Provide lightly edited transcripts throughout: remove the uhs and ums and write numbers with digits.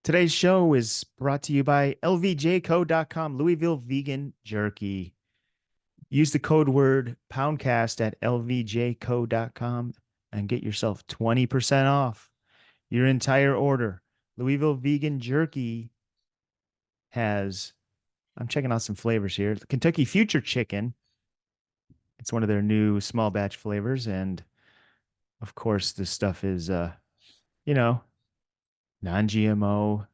Today's show is brought to you by lvjco.com, Louisville Vegan Jerky. Use the code word Poundcast at lvjco.com and get yourself 20% off your entire order. Louisville Vegan Jerky has, I'm checking out some flavors here. Kentucky Future Chicken. It's one of their new small batch flavors. And of course, this stuff is, non-GMO,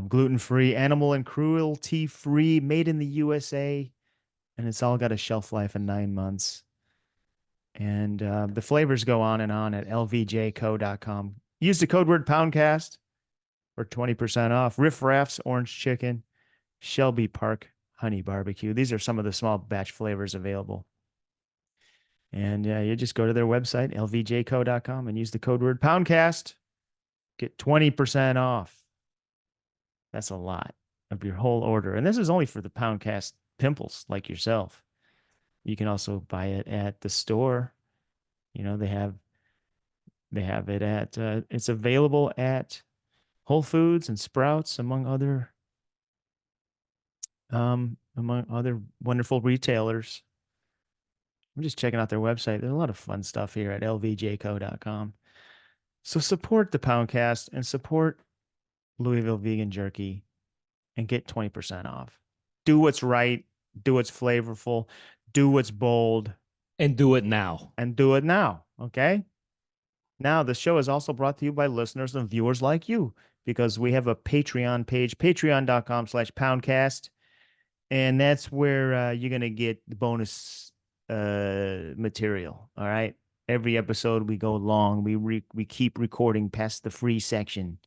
gluten-free, animal and cruelty-free, made in the USA. And it's all got a shelf life of 9 months. And the flavors go on at lvjco.com. Use the code word Poundcast for 20% off. Riff Raff's Orange Chicken, Shelby Park Honey Barbecue. These are some of the small batch flavors available. And you just go to their website, lvjco.com, and use the code word Poundcast. Get 20% off. That's a lot of your whole order. And this is only for the Poundcast pimples like yourself. You can also buy it at the store. You know, they have it at it's available at Whole Foods and Sprouts, among other wonderful retailers. I'm just checking out their website. There's a lot of fun stuff here at lvjco.com. So support the Poundcast and support Louisville Vegan Jerky and get 20% off. Do what's right. Do what's flavorful. Do what's bold. And do it now. And do it now. Okay? Now, the show is also brought to you by listeners and viewers like you, because we have a Patreon page, patreon.com/poundcast. And that's where you're going to get the bonus material. All right? Every episode we go long. We keep recording past the free section.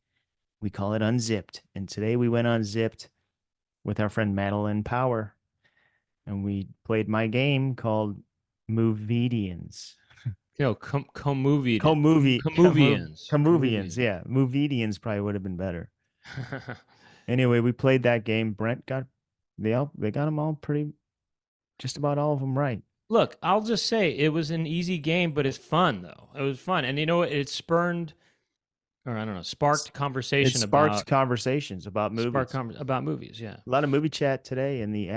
We call it Unzipped. And today we went Unzipped with our friend Madeline Power. And we played my game called Movedians. Comovians. Yeah. Movedians probably would have been better. Anyway, we played that game. Brent they got them all just about all of them right. Look, I'll just say it was an easy game, but it's fun though. It was fun. And you know what? It sparked conversation conversations about movies. About movies, yeah. A lot of movie chat today in the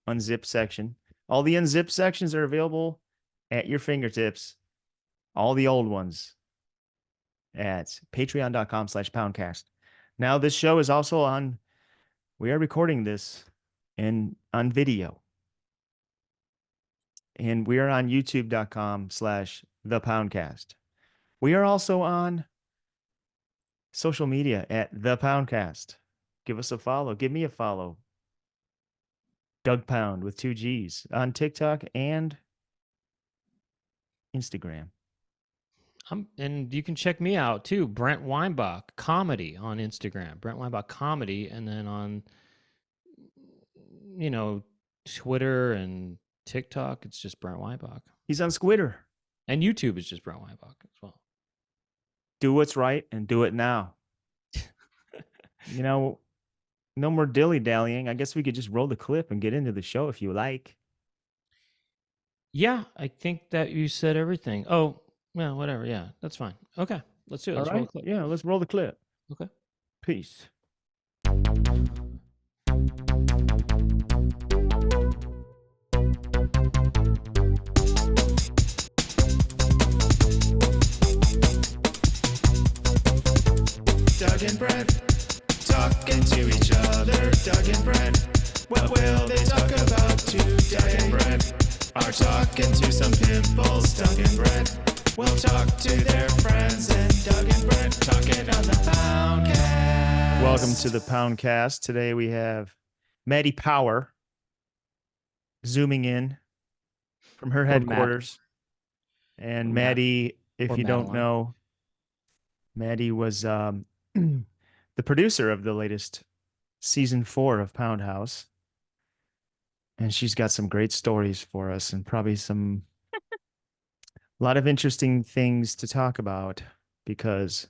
Unzip section. All the Unzip sections are available at your fingertips. All the old ones at patreon.com/poundcast. Now, this show is also we are recording this on video. And we are on youtube.com/thepoundcast. We are also on social media at The Poundcast. Give us a follow. Give me a follow. Doug Pound with 2 G's on TikTok and Instagram. And you can check me out too, Brent Weinbach Comedy on Instagram. Brent Weinbach Comedy, and then on Twitter and TikTok, it's just Brent Weinbach. He's on Squitter. And YouTube is just Brent Weinbach as well. Do what's right and do it now. No more dilly-dallying. I guess we could just roll the clip and get into the show if you like. Yeah, I think that you said everything. Oh, well, whatever. Yeah, that's fine. Okay, let's do it. Let's roll the clip. Yeah, let's roll the clip. Okay. Peace. Doug and Brent talking to each other. Doug and Brent, what will they talk about today? Doug and Brent are talking to some pimples. Doug and Brent will talk to their friends, and Doug and Brent talking on the Poundcast. Welcome to the Poundcast. Today we have Maddie Power zooming in from her headquarters. And Maddie, if you don't know, Maddie was the producer of the latest season 4 of Pound House. And she's got some great stories for us and probably a lot of interesting things to talk about, because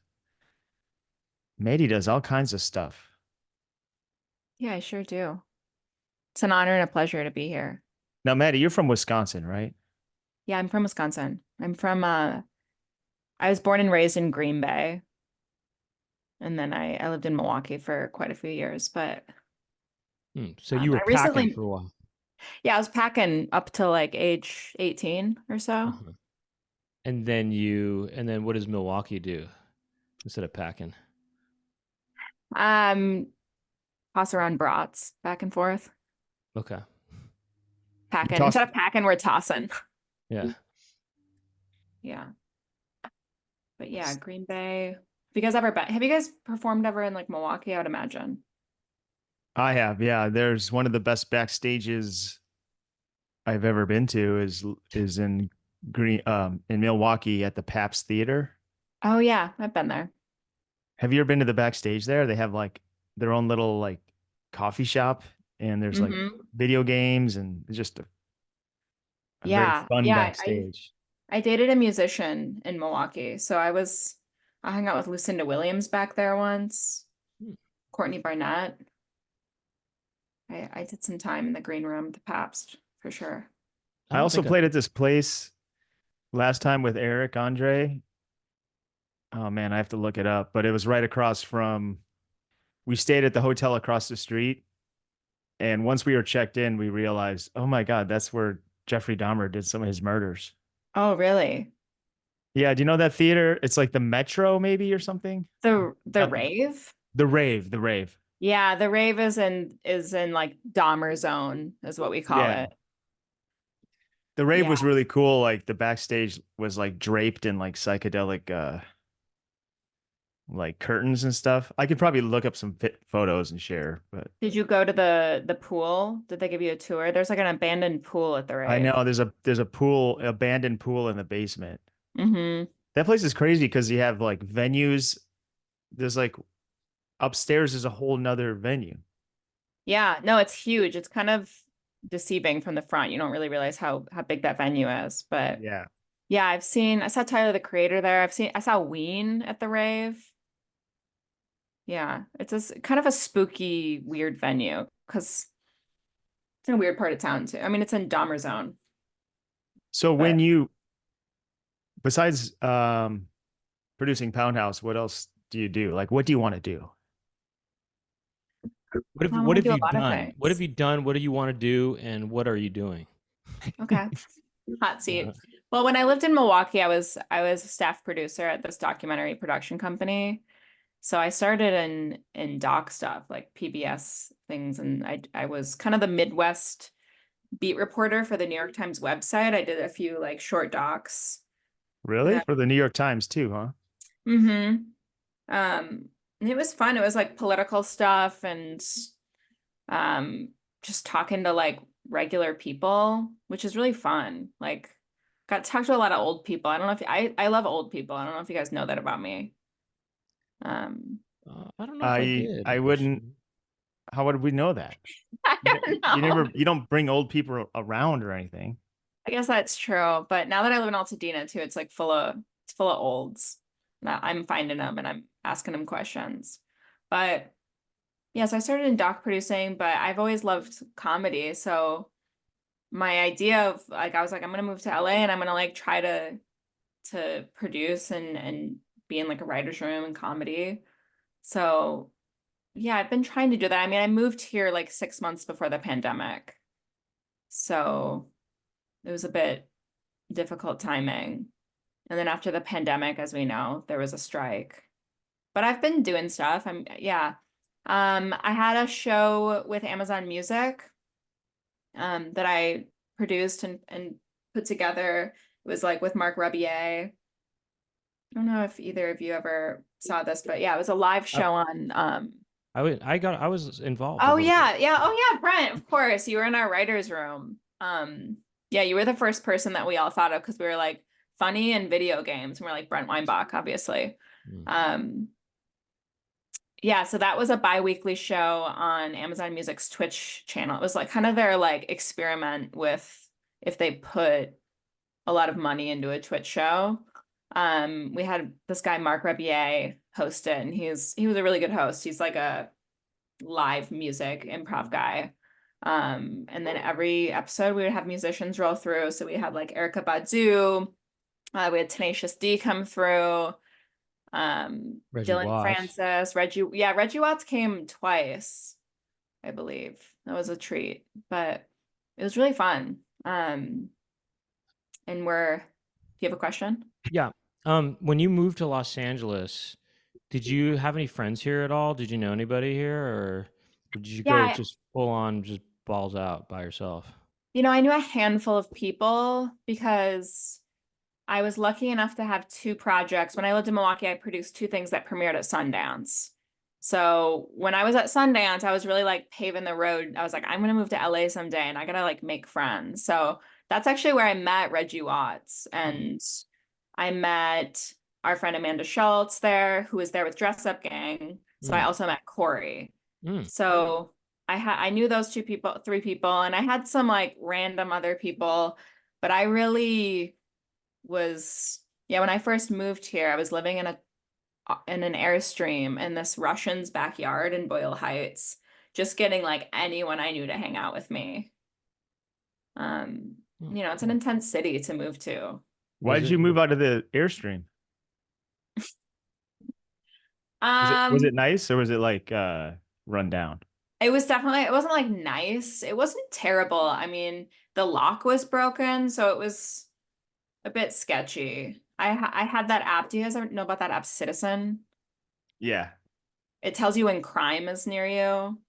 Maddie does all kinds of stuff. Yeah, I sure do. It's an honor and a pleasure to be here. Now, Maddie, you're from Wisconsin, right? Yeah, I'm from Wisconsin. I was born and raised in Green Bay. And then I lived in Milwaukee for quite a few years, but So you were I packing recently, for a while. yeah, I was packing up to like age 18 or so. Uh-huh. And then what does Milwaukee do instead of packing? Um, Toss around brats back and forth. Okay. You Packing. toss. Instead of packing, we're tossing. Yeah. Yeah. But yeah, Green Bay. Have you guys performed ever in like Milwaukee, I would imagine? I have, yeah. There's one of the best backstages I've ever been to is in Milwaukee at the Paps Theater. Oh yeah, I've been there. Have you ever been to the backstage there? They have like their own little like coffee shop, and there's like Hmm. video games, and it's just a very Yeah. fun Yeah. backstage. I dated a musician in Milwaukee. So I hung out with Lucinda Williams back there once, Hmm. Courtney Barnett. I did some time in the green room at the Pabst for sure. I I don't also think I played at this place last time with Eric Andre. Oh man, I have to look it up, but it was right across from. We stayed at the hotel across the street, and once we were checked in, we realized, oh my God, that's where Jeffrey Dahmer did some of his murders. Oh, really? Yeah, do you know that theater? It's like the Metro, maybe or something. The Not rave? the Rave, the Rave. Yeah, the rave is in like Dahmer zone, is what we call Yeah, it. the Rave Yeah. was really cool. Like the backstage was like draped in like psychedelic, like curtains and stuff. I could probably look up some photos and share, but Did you go to the pool? Did they give you a tour? There's like an abandoned pool at the I rave. know there's a pool, abandoned pool in the basement. Hmm. That place is crazy because you have like venues. There's like upstairs is a whole nother venue. Yeah, no, it's huge. It's kind of deceiving from the front. You don't really realize how big that venue is. But Yeah. yeah, I saw Tyler the Creator there. I saw Ween at the rave. Yeah, it's kind of a spooky, weird venue because it's in a weird part of town too. I mean, it's in Dahmer zone, So but when you, besides producing Poundhouse, what else do you do? Like, what do you want to do? I what want to have do a you lot of done? What have things. you done? What do you want to do? And what are you doing? Okay, hot Uh, seat. Well, when I lived in Milwaukee, I was a staff producer at this documentary production company. So I started in doc stuff like PBS things, and I was kind of the Midwest beat reporter for the New York Times website. I did a few like short docs. Really? For the New York Times too, huh? Mm-hmm. And it was fun. It was like political stuff and um just talking to like regular people, which is really fun. Like got to talk to a lot of old people. I don't know if I love old people. I don't know if you guys know that about me. Um I don't know if I I did wouldn't. actually. How would we know that? I don't know. You don't bring old people around or anything. I guess that's true. But now that I live in Altadena too, it's full of olds. Now I'm finding them and I'm asking them questions. But yeah, so I started in doc producing, but I've always loved comedy. So my idea of like I was like, I'm gonna move to LA and I'm gonna like try to produce and be in like a writer's room and comedy. So yeah, I've been trying to do that. I mean, I moved here like 6 months before the pandemic. So it was a bit difficult timing. And then after the pandemic, as we know, there was a strike. But I've been doing stuff. Yeah. I had a show with Amazon Music that I produced and put together. It was like with Mark Rebier. I don't know if either of you ever saw this, but yeah, it was a live I, show on I was involved a oh little bit. yeah, yeah. Oh yeah, Brent, of course. You were in our writer's room. Yeah, you were the first person that we all thought of because we were like funny and video games. And we're like Brent Weinbach, obviously. Mm. Yeah, so that was a bi-weekly show on Amazon Music's Twitch channel. It was like kind of their like experiment with if they put a lot of money into a Twitch show. We had this guy Mark Rebier host it, and he was a really good host. He's like a live music improv guy. And then every episode we would have musicians roll through. So we had like Erica Badu, we had Tenacious D come through. Reggie Dylan Watts. Francis, Reggie Watts came twice, I believe. That was a treat, but it was really fun. And do you have a question? Yeah. When you moved to Los Angeles, did you have any friends here at all? Did you know anybody here, or did you go Yeah, just full on, just balls out by yourself? I knew a handful of people because I was lucky enough to have two projects. When I lived in Milwaukee, I produced two things that premiered at Sundance. So when I was at Sundance, I was really like paving the road. I was like, I'm gonna move to LA someday and I gotta like make friends. So that's actually where I met Reggie Watts. And I met our friend Amanda Schultz there, who was there with Dress Up Gang. So I Mm. also met Corey. Mm. So I knew those three people, and I had some like random other people, but I really was, yeah, when I first moved here, I was living in an Airstream in this Russian's backyard in Boyle Heights, just getting like anyone I knew to hang out with me. It's an intense city to move to. Why Was did it? you move out of the Airstream? Was it Um, nice or was it like run down? it wasn't like nice. It wasn't terrible. I mean, the lock was broken, so it was a bit sketchy. I had that app. Do you guys ever know about that app, Citizen? Yeah. It tells you when crime is near you.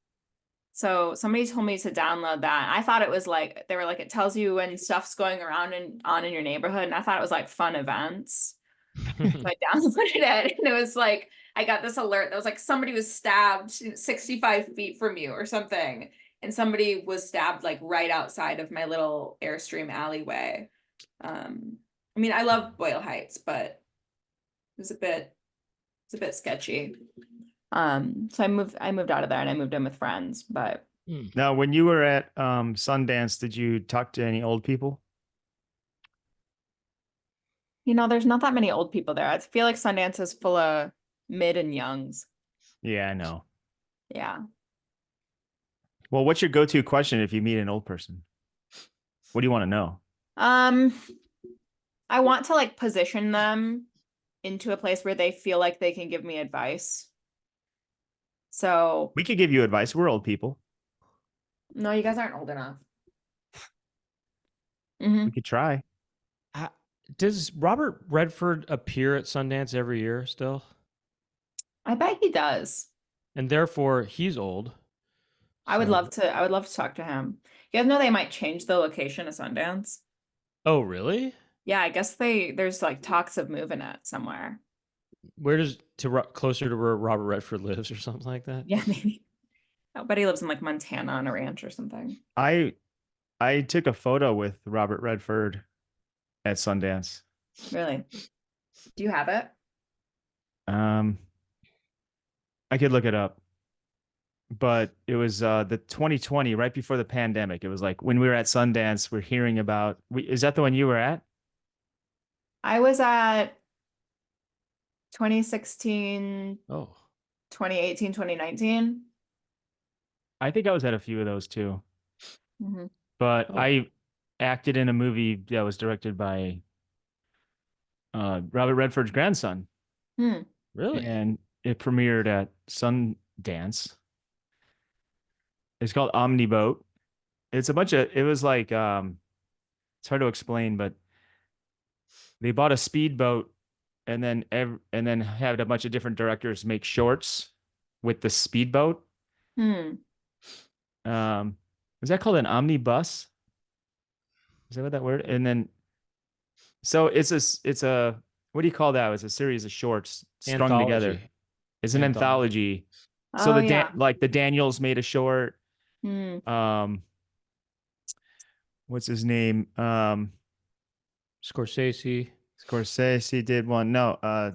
So somebody told me to download that. I thought it was like they were like it tells you when stuff's going around and on in your neighborhood, and I thought it was like fun events. So I downloaded it, and it was like I got this alert that was like somebody was stabbed 65 feet from you or something, and somebody was stabbed like right outside of my little Airstream alleyway. I mean, I love Boyle Heights, but it's a bit sketchy. So I moved out of there and I moved in with friends, but Now, when you were at Sundance, did you talk to any old people? there's not that many old people there. I feel like Sundance is full of mid and youngs. Yeah, I know. Yeah. Well, what's your go-to question if you meet an old person? What do you want to know? I want to like position them into a place where they feel like they can give me advice. So, We could give you advice. We're old people. no, you guys aren't old enough. We could try. Does Robert Redford appear at Sundance every year still? I bet he does. And therefore, he's old. I would So- love to talk to him. You guys know they might change the location of Sundance? Oh, really? Yeah, I guess there's like talks of moving it somewhere. Where does closer to where Robert Redford lives, or something like that? Yeah, maybe. I bet he lives in like Montana on a ranch or something. I took a photo with Robert Redford at Sundance. Really? Do you have it? I could look it up. But it was the 2020, right before the pandemic. It was like when we were at Sundance, we're hearing about is that the one you were at? I was at 2016, Oh, 2018, 2019. I think I was at a few of those too. Mm-hmm. But Oh. I acted in a movie that was directed by Robert Redford's grandson. really? And it premiered at Sundance. It's called Omniboat. It's a bunch of it was like it's hard to explain, but they bought a speedboat and then had a bunch of different directors make shorts with the speedboat. Is that called an omnibus? Is that what that word? And then so it's a what do you call that? It's a series of shorts strung together. Anthology. It's an anthology. So Oh, yeah. like the Daniels made a short. Hmm. What's his name? Scorsese. Scorsese did one. No,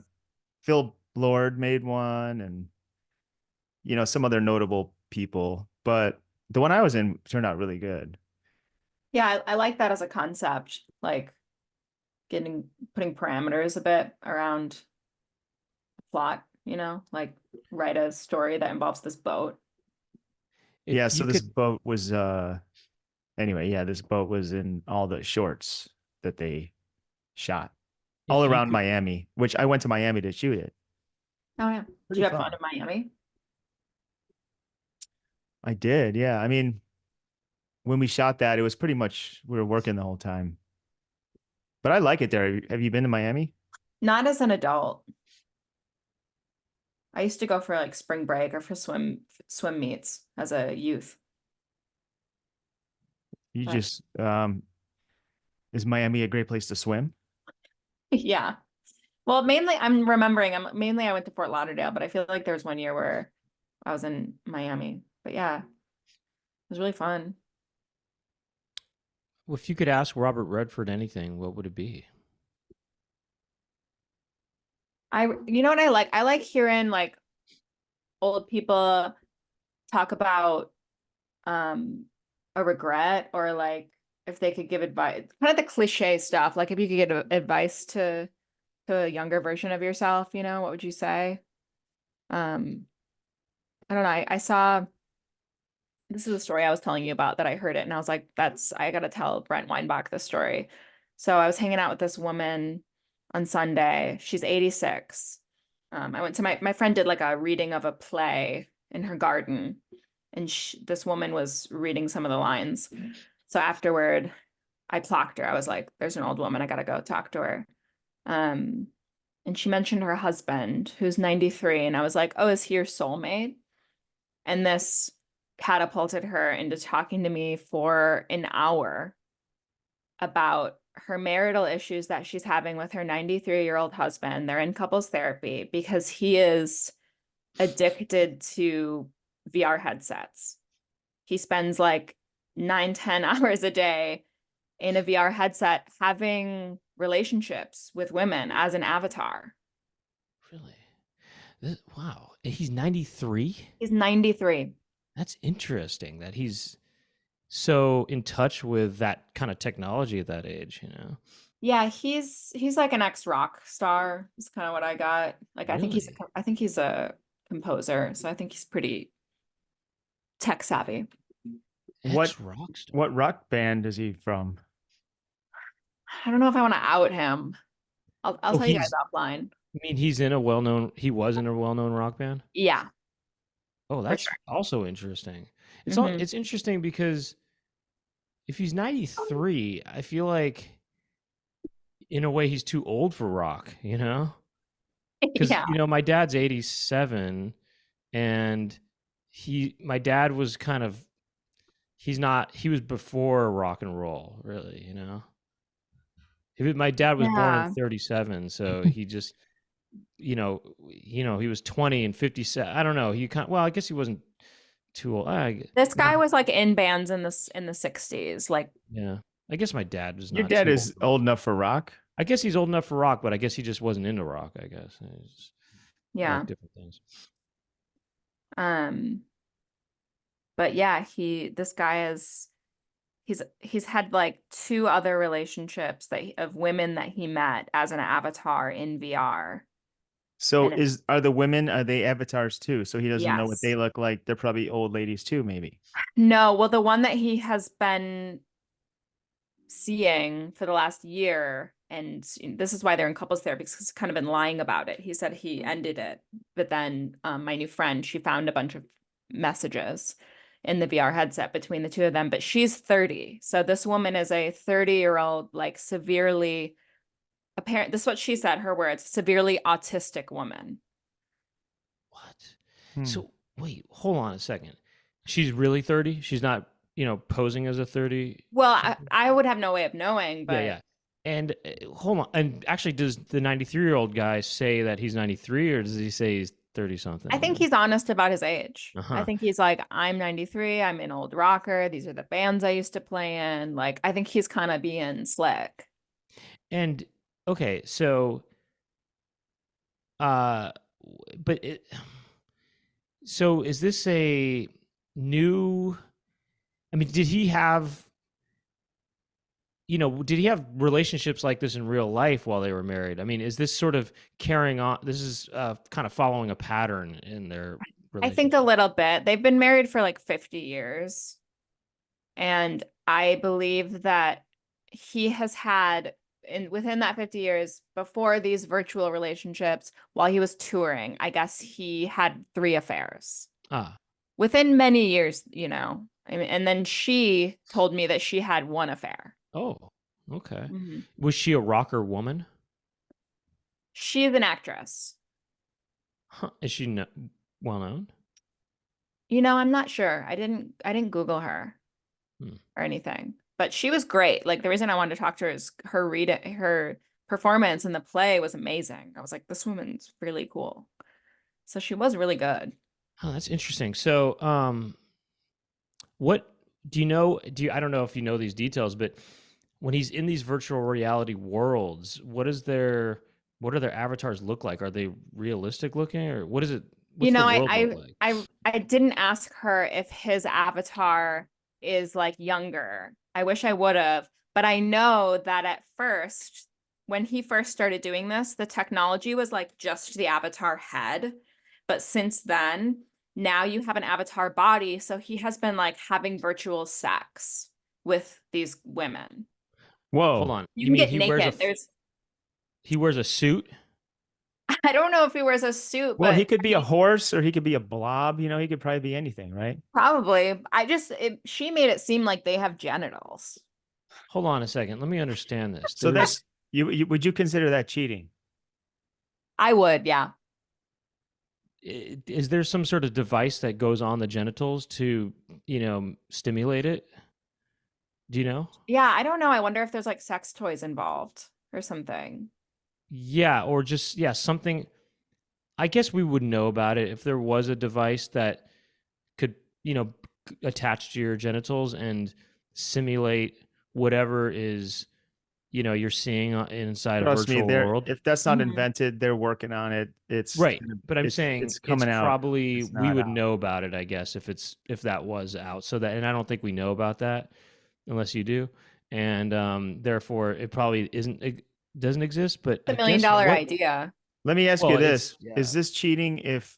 Phil Lord made one, and some other notable people. But the one I was in turned out really good. Yeah, I like that as a concept, like putting parameters a bit around the plot, like write a story that involves this boat. Yeah, so this boat was anyway, yeah, this boat was in all the shorts that they shot all around Miami, which I went to Miami to shoot it. Oh yeah. Did Pretty you have fun. fun in Miami? I did, yeah. I mean, when we shot that, it was pretty much we were working the whole time. But I like it there. Have you been to Miami? Not as an adult. I used to go for like spring break or for swim meets as a youth. You But just is Miami a great place to swim? yeah. Well, mainly I'm remembering mainly I went to Fort Lauderdale, but I feel like there was one year where I was in Miami. But yeah, it was really fun. Well, if you could ask Robert Redford anything, what would it be? You know what I like? I like hearing like old people talk about um a regret or like if they could give advice, kind of the cliche stuff. Like if you could give advice to a younger version of yourself, what would you say? Um, I don't know. I saw this is a story I was telling you about that I heard it and I was like, I gotta tell Brent Weinbach this story. So I was hanging out with this woman on Sunday. She's 86. I went to my friend did like a reading of a play in her garden, and this woman was reading some of the lines. So afterward, I clocked her. I was like, "There's an old woman. I gotta go talk to her." Um, and she mentioned her husband, who's 93, and I was like, "Oh, is he your soulmate?" And this catapulted her into talking to me for an hour about her marital issues that she's having with her 93-year-old husband. They're in couples therapy because he is addicted to VR headsets. He spends like 9, 10 hours a day in a VR headset having relationships with women as an avatar. Really? Wow. He's 93? He's 93. That's interesting that he's so in touch with that kind of technology at that age, you know? Yeah, he's like an ex-rock star. Is kind of what I got. Like Really? I think he's a composer, so I think he's pretty tech savvy. What Ex-rock star. what rock band is he from? I don't know if I want to out him. I'll Oh, tell you guys offline. I mean, he was in a well-known rock band? Yeah, Oh, for that's sure. also interesting. Hmm. It's interesting because if he's 93, I feel like in a way he's too old for rock, you know? Because Yeah. my dad's 87, and my dad was kind of he was before rock and roll, really, you know? My dad was born in Yeah. 37, so he just he was 20 and 57. I don't know. Well, I guess he wasn't too old. This guy was like in bands in the 60s. Like, Yeah. I guess my dad was Your not dad too old is for rock. old enough for rock? I guess he's old enough for rock, but I guess he just wasn't into rock, I guess. He just yeah. liked different things. Um, but yeah, this guy he's had like two other relationships of women that he met as an avatar in VR. So And are the women, are they avatars too? So he doesn't know what yes. they look like. They're probably old ladies too, maybe. No, well, the one that he has been seeing for the last year, and this is why they're in couples therapy because he's kind of been lying about it. He said he ended it, but then my new friend, she found a bunch of messages in the VR headset between the two of them, but she's 30. So this woman is a 30-year-old, like severely apparent. This is what she said, her words, severely autistic woman. What? Hmm. So, wait, hold on a second. She's really 30? She's not, posing as a 30 Well, something? I would have no way of knowing, Yeah, but yeah. And hold on. And actually, does the 93-year-old guy say that he's 93, or does he say he's 30 something? I think he's honest about his age. I Uh-huh. think he's like, I'm 93, I'm an old rocker. These are the bands I used to play in. Like, I think he's kind of being slick. And okay, so uh but so is this a new I mean, did he have relationships like this in real life while they were married? I mean, is this sort of carrying on? This is kind of following a pattern in their I think a relationship. little bit. They've been married for like 50 years. And I believe that he has had, within that 50 years before these virtual relationships, while he was touring, I guess he had 3 affairs Ah, within many years, you know. I mean, and then she told me that she had 1 affair. oh, okay. Mhm. Was she a rocker woman? She's an actress. Huh. Is she well known? You know, I'm not sure. I didn't Google her or anything. But she was great. Like the reason I wanted to talk to her is her performance in the play was amazing. I was like, this woman's really cool. So she was really good. Oh, that's interesting. So, what do you know? I don't know if you know these details, but when he's in these virtual reality worlds, what do their avatars look like? Are they realistic looking, or what is it? You What's the know, world look like? I didn't ask her if his avatar is like younger. I wish I would have, but I know that at first, when he first started doing this, the technology was like just the avatar head. But since then, now you have an avatar body, so he has been like having virtual sex with these women. Hold Whoa. on. You You can mean get naked. he wears a suit? I don't know if he wears a suit, Well, but he could be a horse or he could be a blob. You know, he could probably be anything, right? probably. She made it seem like they have genitals. Hold on a second. Let me understand this. So that's would you consider that cheating? I would, yeah. Is there some sort of device that goes on the genitals to, stimulate it? Do you know? Yeah, I don't know. I wonder if there's like sex toys involved or something. Yeah, or just something. I guess we would know about it if there was a device that could, attach to your genitals and simulate whatever is, you're seeing inside a Trust me, virtual world. if that's not Mhm. invented, they're working on it. Right. But I'm saying it's it's coming out. probably It's we not would out. know about it, I guess, if that was out. So that, and I don't think we know about that unless you do. And therefore it probably it doesn't exist, but It's I a million guess dollar what idea. Let me ask you well, this. it's yeah. Is this cheating if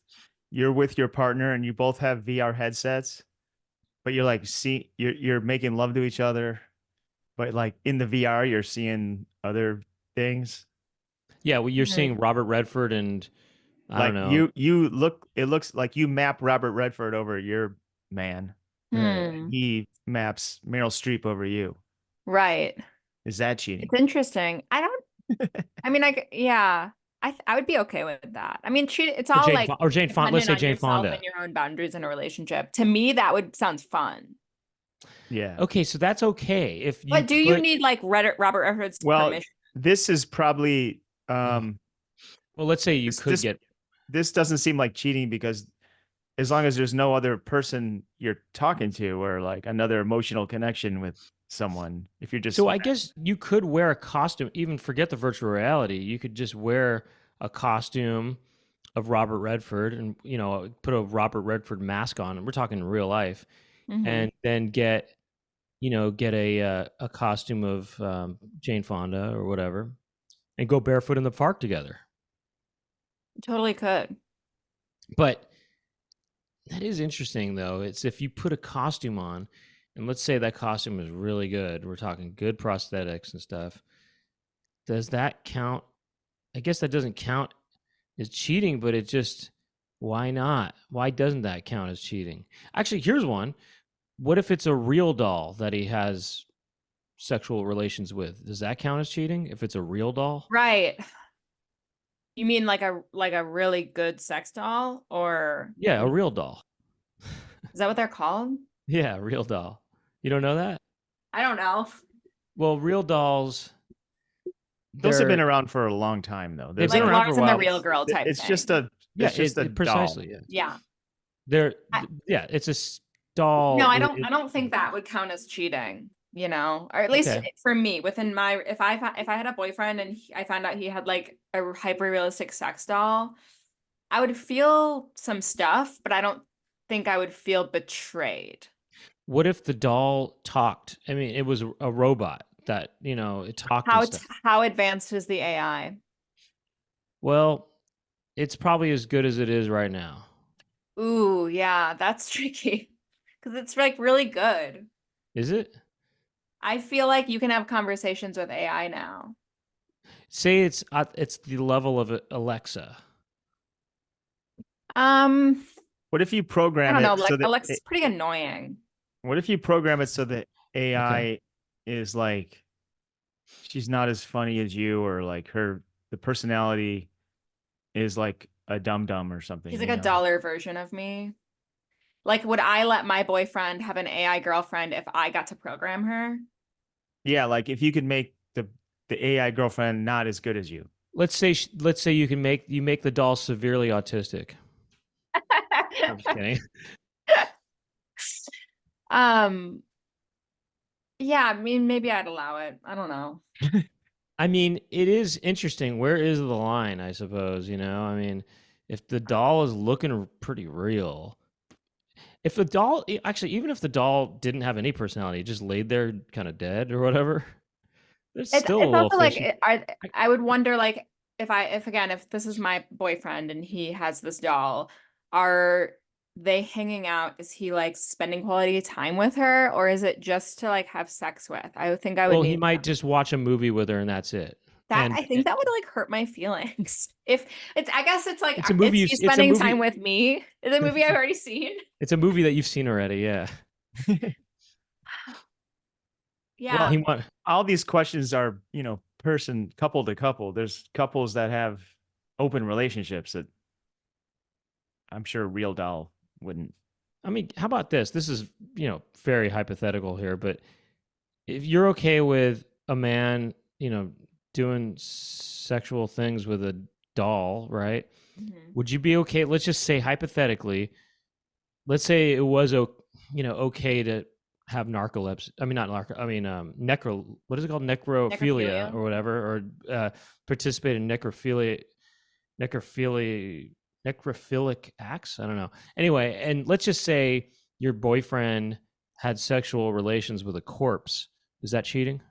you're with your partner and you both have VR headsets, but you're like you're making love to each other, but like in the VR you're seeing other things? Yeah, well, you're Mhm. seeing Robert Redford and I don't Like know. it looks like you map Robert Redford over your man. Hmm. He maps Meryl Streep over you. Right. Is that cheating? It's interesting. I mean, yeah, I would be okay with that. I mean, it's all like Jane Fonda. Let's dependent say on Jane yourself Fonda. and your own boundaries in a relationship. To me, that would sounds fun. Yeah. Okay, so that's okay if you But do you put. need like Robert Redford's Well, permission? this is probably Well, let's say you this could this get. this doesn't seem like cheating because as long as there's no other person you're talking to or like another emotional connection with someone, if you're just So I guess you could wear a costume, even forget the virtual reality. You could just wear a costume of Robert Redford and, put a Robert Redford mask on. And we're talking real life. Mhm. And then get a costume of Jane Fonda or whatever and go barefoot in the park together. Totally could. But that is interesting, though. It's if you put a costume on, and let's say that costume is really good. We're talking good prosthetics and stuff. Does that count? I guess that doesn't count as cheating, but it just, why not? Why doesn't that count as cheating? Actually, here's one. What if it's a real doll that he has sexual relations with? Does that count as cheating if it's a real doll? Right. You mean like a really good sex doll, or Yeah, a real doll. is that what they're called? Yeah, a real doll. You don't know that? I don't know. Well, real dolls, those have been they're around for a long time though. They've There's been Like around for a Lars and the while. Real Girl type it's thing. just a Yeah, it's just a precisely. doll. Yeah. Yeah. They're I- yeah, it's a doll. No, I don't think that would count as cheating, or at least Okay. for me, within my if I had a boyfriend and I found out he had like a hyper realistic sex doll, I would feel some stuff, but I don't think I would feel betrayed. What if the doll talked? I mean, it was a robot that, it talked and stuff. How advanced is the AI? Well, it's probably as good as it is right now. Ooh, yeah, that's tricky because it's like really good. Is it? I feel like you can have conversations with AI now. Say it's the level of Alexa. What if you I program don't know. it Like so that Alexa's pretty annoying. what if you program it so that AI Okay. is like she's not as funny as you, or like the personality is like a dum dum or something, He's you like a know? dollar version of me. Like, would I let my boyfriend have an AI girlfriend if I got to program her? Yeah, like if you could make the AI girlfriend not as good as you. Let's say you make the doll severely autistic. I'm just kidding. Um, yeah, I mean, maybe I'd allow it. I don't know. I mean, it is interesting. Where is the line, I suppose, you know? I mean, if the doll is looking pretty real, if the doll actually, even if the doll didn't have any personality, just laid there kind of dead or whatever, there's still a It's little also like fishy. I would wonder like if this is my boyfriend and he has this doll, are they hanging out? Is he like spending quality time with her, or is it just to like have sex with? I would think I would Well, he need might just watch a movie with her and that's it. that. And I think that would like hurt my feelings. If it's, I guess it's like it's a movie. it's he It's a spending time movie. with me. Is a movie I've already seen. It's a movie that you've seen already. Yeah. Well, Yeah. he want. All these questions are, couple to couple. There's couples that have open relationships that I'm sure real doll wouldn't. I mean, how about this? This is very hypothetical here, but if you're okay with a man, doing sexual things with a doll, right? Mhm. Would you be okay? Let's just say hypothetically, let's say it was okay to have narcolepsy. I mean, not narco. I mean, what is it called? Necrophilia Necrophilia. or whatever, or participate in necrophilia, necrophilic acts. I don't know. Anyway, and let's just say your boyfriend had sexual relations with a corpse. Is that cheating?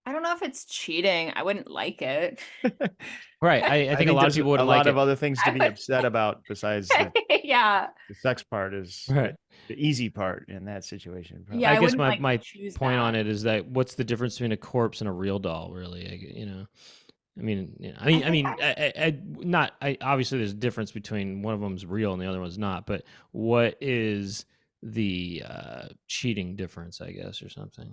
I don't know if it's cheating. I wouldn't like it. Right. I I think a think lot of there's people a wouldn't like lot of it. other things to I be would, upset about besides yeah. the sex part is Right. the easy part in that situation, Yeah, probably. I I guess wouldn't my like my choose point on that. it is that what's the difference between a corpse and a real doll, really? I mean, I think not. Obviously, there's a difference between one of them's real and the other one's not. But what is the cheating difference? I guess or something.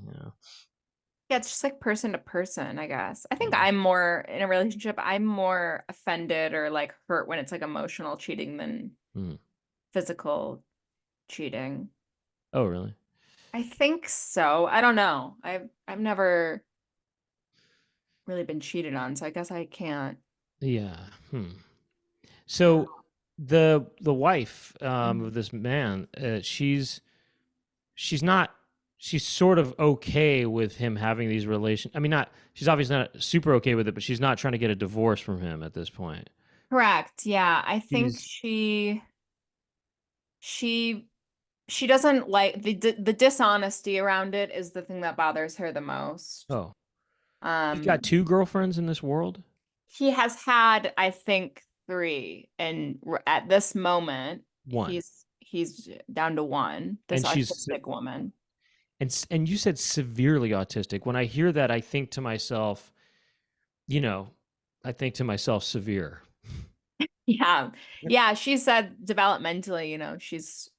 yeah, it's just like person to person, I guess. I think Yeah. I'm more in a relationship, I'm more offended or like hurt when it's like emotional cheating than Hmm. physical cheating. Oh, really? I think so. I don't know. I've never really been cheated on, so I guess I can't. Yeah. I don't So the wife know. of this man, she's not. She's sort of okay with him having these relations. I mean, not. She's obviously not super okay with it, but she's not trying to get a divorce from him at this point. Correct. Yeah, I think She's she she doesn't like the dishonesty around it is the thing that bothers her the most. oh, he's got Um, two girlfriends in this world. he has had, I think, three, and at this moment, One, he's down to one. This and she's autistic woman. and you said severely autistic. When I hear that, I think to myself, you know, I think to myself, severe. Yeah, yeah. She said developmentally, she's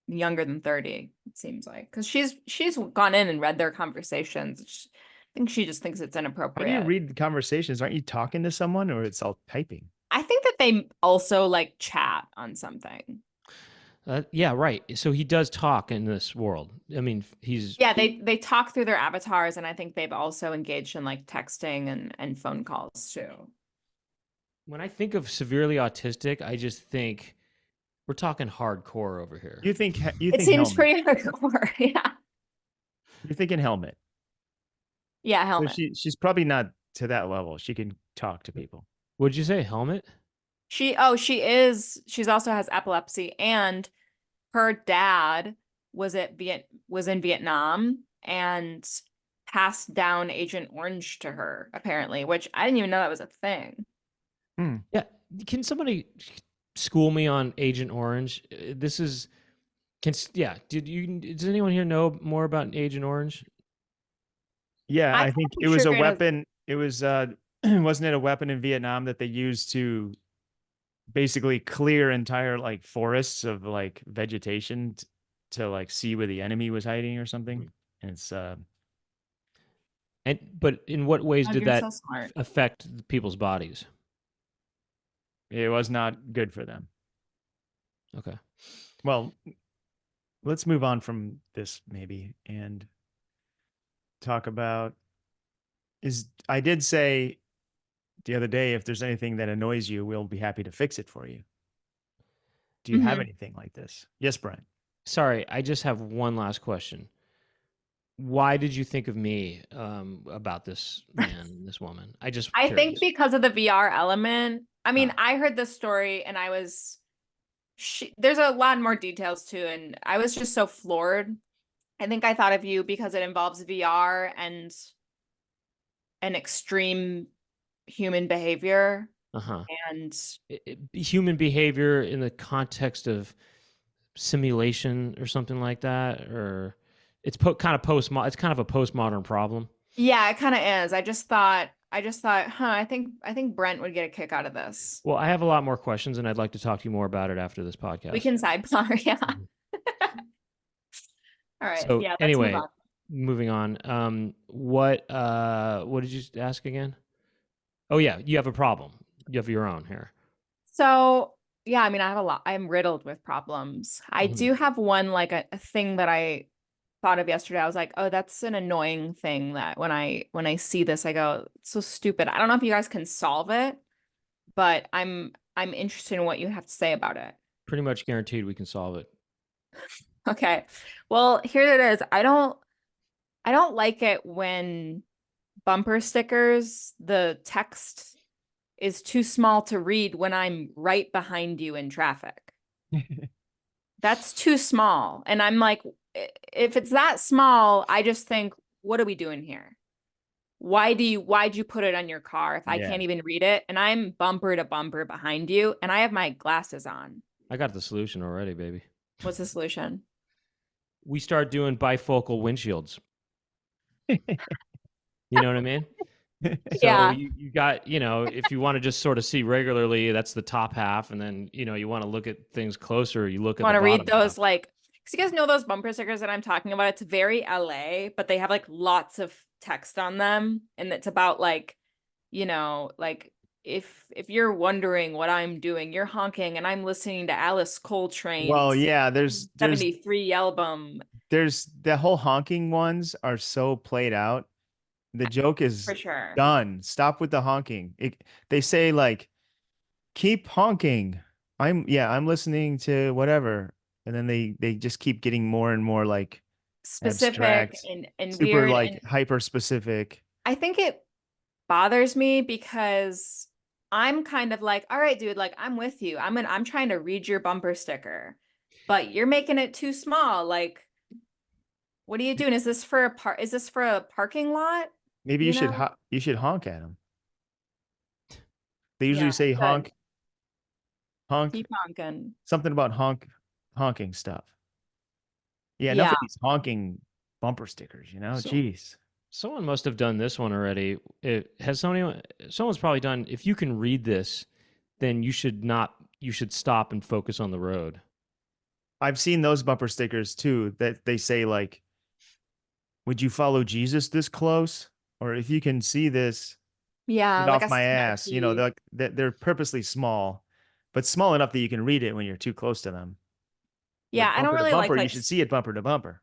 younger than 30. It seems like because she's gone in and read their conversations. I think she just thinks it's How do you inappropriate. read the conversations? Aren't you talking to someone, or it's all typing? I think that they also like chat on something. Yeah, right. So he does talk in this world. I mean, he's Yeah, they talk through their avatars, and I think they've also engaged in like texting and phone calls too. when I think of severely autistic, I just think we're talking hardcore over here. You It think seems helmet? pretty hardcore. Yeah. You're thinking helmet. Yeah, So helmet. she's probably not to that level. She can talk to people. Would you say helmet? She's also has epilepsy, and her dad was in Vietnam and passed down Agent Orange to her, apparently, which I didn't even know that was a thing. Yeah. Can somebody school me on Agent Orange? This is yeah. Does anyone here know more about Agent Orange? Yeah, I I thought think they it was a triggered as weapon. It was wasn't it a weapon in Vietnam that they used to basically clear entire like forests of like vegetation to like see where the enemy was hiding or something? Mhm. And it's But in what ways oh, did you're that so smart. affect people's bodies? it was not good for them. Okay. Well, let's move on from this maybe and talk about is I did say the other day if there's anything that annoys you, we'll be happy to fix it for you. Do you have Hmm. anything like this? Yes, Brian. Sorry, I just have one last question. Why did you think of me about this man, this woman? I just I think curious. because of the VR element. I mean, Ah, I heard this story and I was there's a lot more details too, and I was just so floored. I think I thought of you because it involves VR and an extreme human behavior. uh-huh. And Human behavior in the context of simulation or something like that, or it's kind of it's kind of a postmodern problem. yeah, it kind of is. I just thought, huh, I think Brent would get a kick out of this. Well, I have a lot more questions, and I'd like to talk to you more about it after this We podcast. can sidebar, yeah. Mhm. All right, So yeah, let's move anyway, on. moving on. What did you ask again? Oh yeah, you have a problem. You have your own here. So, yeah, I mean, I have a lot. I'm riddled with problems. I Mhm. do have one, like a thing that I thought of yesterday. I was like, oh, that's an annoying thing that when I see this, I go, it's so stupid. I don't know if you guys can solve it, but I'm interested in what you have to say about it. Pretty much guaranteed we can solve it. Okay. Well, here it is. I don't like it when bumper stickers, the text is too small to read when I'm right behind you in traffic. That's too small. And I'm like, if it's that small, I just think, what are we doing here? Why'd you put it on your car if I Yeah. can't even read it? And I'm bumper to bumper behind you and I have my glasses on. I got the solution already, baby. What's the solution? We start doing bifocal windshields. You know what I mean? So Yeah. you got, if you want to just sort of see regularly, that's the top half. And then, you want to look at things closer, you look at Want the to read bottom half. those like, because you guys know those bumper stickers that I'm talking about? It's very LA, but they have like lots of text on them. And it's about like, like if you're wondering what I'm doing, you're honking and I'm listening to Alice Well, Coltrane's yeah, there's 73 album there's the whole honking ones are so played out. The joke for is sure. done. Stop with the honking. They say like keep honking. I'm listening to whatever. And then they just keep getting more and more like Specific abstract, and super weird. like And hyper specific. I think it bothers me because I'm kind of like, all right, dude, like I'm with you. I'm trying to read your bumper sticker, but you're making it too small. Like, what are you doing? Is this for a parking lot? Maybe You know? you should honk at them. They Yeah, usually say good. honk, Keep honking. something about honking stuff. Yeah, enough Yeah. of these honking bumper stickers, So Jeez. someone must have done this one already. Someone's probably done, if you can read this, then you should stop and focus on the road. I've seen those bumper stickers too that they say like, would you follow Jesus this close? Or if you can see this, Yeah, get like a off my ass. snarky. They're purposely small, but small enough that you can read it when you're too close to them. Yeah, Like I don't bumper to really bumper, you should see it bumper to bumper.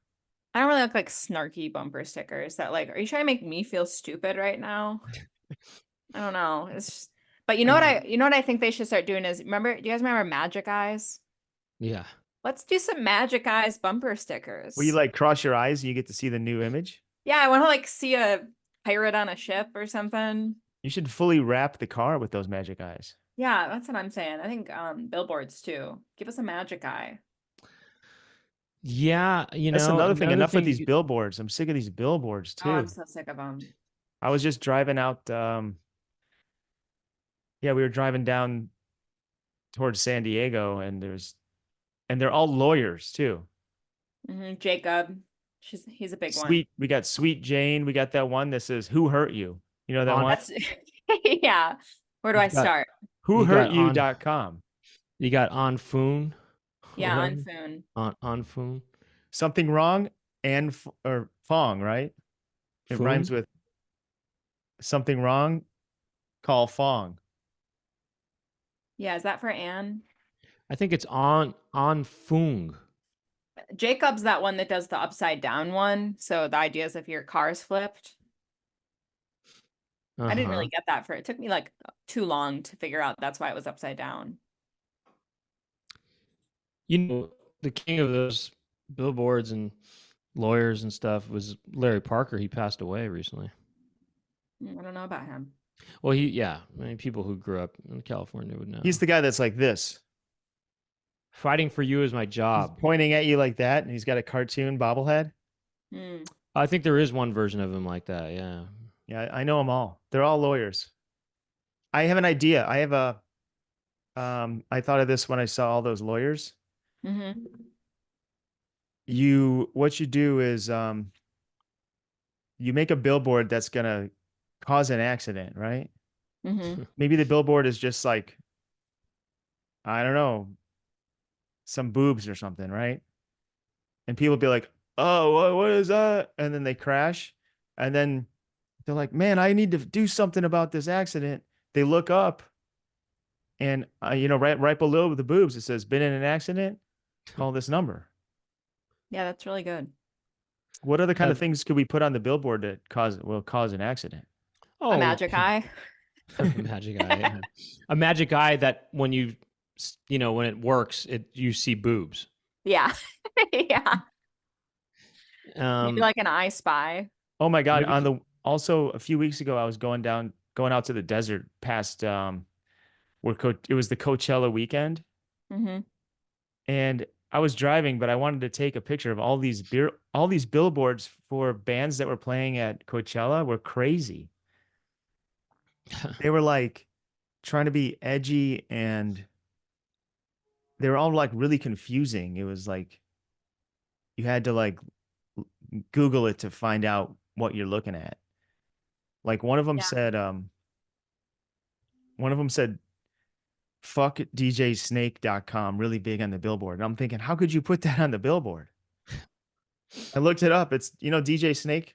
I don't really like snarky bumper stickers that like, are you trying to make me feel stupid right now? I don't know. It's just, but I mean, you know what I think they should start doing is do you guys remember Magic Eyes? Yeah. Let's do some Magic Eyes bumper where you stickers. like cross your eyes and you get to see the new image. Yeah, I want to like see a pirate on a ship or something. You should fully wrap the car with those magic eyes. Yeah, that's what I'm saying. I think billboards too. Give us a Magic Eye. Yeah, That's another thing. another Enough with thing you these could, billboards. I'm sick of these billboards Oh, I'm too. so sick of them. I was just driving out. Yeah, we were driving down towards San Diego, and they're all lawyers too. Jacob. He's a big one. Sweet, we got Sweet Jane. We got that one that says "Who hurt you?" You know that On- one? That's yeah. Where do I You got- start? You got on- WhoHurtYou.com. You got on Foon. Yeah, on Foon. On Foon. Something wrong and or Fong, right? It rhymes with something wrong. Call Fong. Yeah, is that for Anne? I think it's on Foong. Jacob's that one that does the upside down one. So the idea is if your car's flipped. I didn't really get that it took me like too long to figure out that's why it was upside down. You know, the king of those billboards and lawyers and stuff was Larry Parker. He passed away recently. I don't know about him. Well, I mean, people who grew up in California would know. He's the guy that's like this. Fighting for you is my job. He's pointing at you like that, and he's got a cartoon bobblehead. I think there is one version of him like that. Yeah. Yeah, I know them all. They're all lawyers. I have an idea. I have a. I thought of this when I saw all those lawyers. Mm-hmm. What you do is you make a billboard that's gonna cause an accident, right? Mm-hmm. Maybe the billboard is just like, I don't know, some boobs or something, right? And people be like, "Oh, what is that?" And then they crash, and then they're like, "Man, I need to do something about this accident." They look up, and right below the boobs, it says, "Been in an accident? Call this number." Yeah, that's really good. What other kind of things could we put on the billboard that will cause an accident? A magic eye. A magic eye. Yeah. A magic eye that when when it works, you see boobs. Yeah. Yeah. Maybe like an I Spy. Oh my God! Also a few weeks ago, I was going out to the desert past where it was the Coachella weekend, and I was driving, but I wanted to take a picture of all these billboards for bands that were playing at Coachella were crazy. They were like trying to be edgy, and they were all like really confusing. It was like you had to like Google it to find out what you're looking at. Like one of them said fuckdjsnake.com, really big on the billboard. And I'm thinking, how could you put that on the billboard? I looked it up. It's DJ Snake.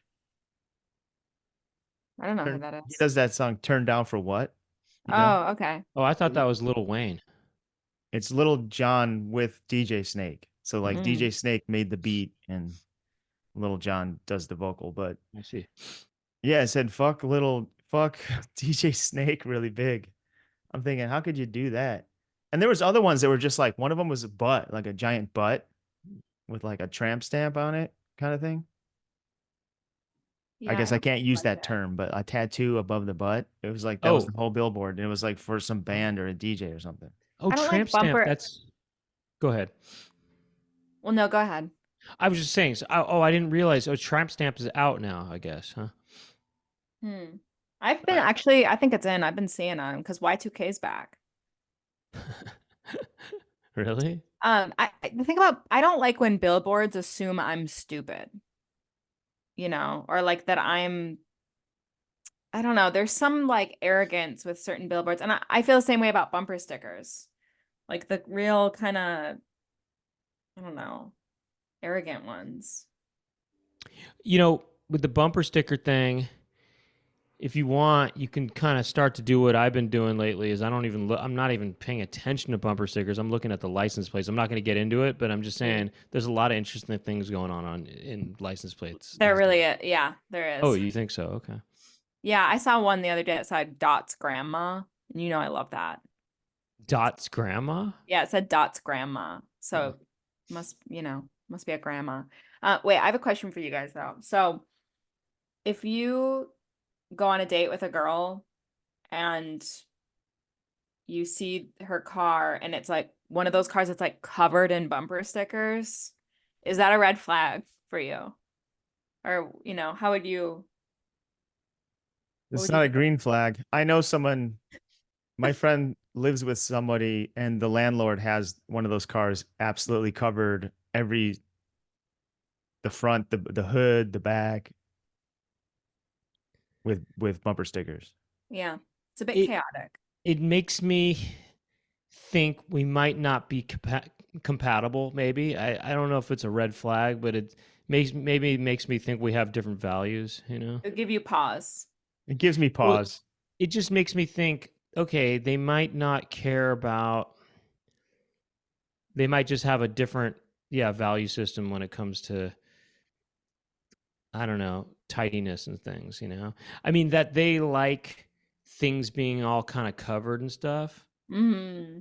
I don't know who that is. He does that song "Turn Down for What." Oh, okay. Oh, I thought that was Lil Wayne. It's Little John with DJ Snake. So like DJ Snake made the beat and Little John does the vocal. But I see. Yeah, it said fuck DJ Snake really big. I'm thinking, how could you do that? And there was other ones that were just like, one of them was a butt, like a giant butt with like a tramp stamp on it kind of thing. I guess I can't use that term, but a tattoo above the butt. It was like that was the whole billboard. And it was like for some band or a DJ or something. Oh, tramp stamp. Go ahead. Well, no, go ahead. I was just saying. So, I didn't realize. Oh, tramp stamp is out now, I guess, huh? I've been I think it's in. I've been seeing them because Y2K's back. Really? The thing about I don't like when billboards assume I'm stupid. Or like that I don't know. There's some like arrogance with certain billboards. And I feel the same way about bumper stickers. Like the real kind of, I don't know, arrogant ones. With the bumper sticker thing, if you want, you can kind of start to do what I've been doing lately is I'm not even paying attention to bumper stickers. I'm looking at the license plates. I'm not going to get into it, but I'm just saying there's a lot of interesting things going on in license plates. There really is. Yeah, there is. Oh, you think so? Okay. Yeah, I saw one the other day that said Dot's grandma. And I love that. Dot's grandma? Yeah, it said Dot's grandma. So must be a grandma. Wait, I have a question for you guys though. So if you go on a date with a girl and you see her car and it's like one of those cars that's like covered in bumper stickers, is that a red flag for you? Or, how would you? It's not a green flag. I know someone, my friend lives with somebody and the landlord has one of those cars absolutely covered the front, the hood, the back with bumper stickers. Yeah. It's a bit It chaotic. it makes me think we might not be compatible. Maybe I don't know if it's a red flag, but it makes me think we have different values. You know, It'll give you pause. It gives me well, pause. it just makes me think. Okay, they might not care about. They might just have a different value system when it comes to, I don't know, tidiness and things. You know, I mean that they like things being all kind of covered and stuff. Mm-hmm.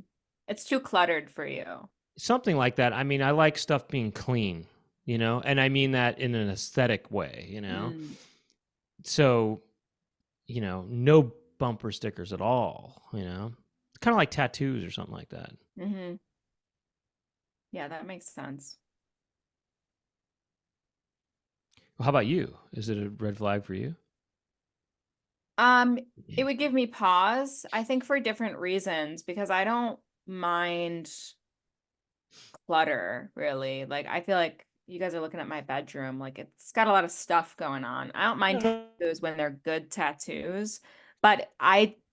It's too cluttered for you. Something like that. I mean, I like stuff being clean, you know, and I mean that in an aesthetic way, you know. Mm. So, you know, no bumper stickers at all, you know. Kind of like tattoos or something like that. Mm-hmm. Yeah, that makes sense. Well, how about you? Is it a red flag for you? It would give me pause, I think for different reasons, because I don't mind clutter, really. Like, I feel like you guys are looking at my bedroom, like it's got a lot of stuff going on. I don't mind tattoos when they're good tattoos, but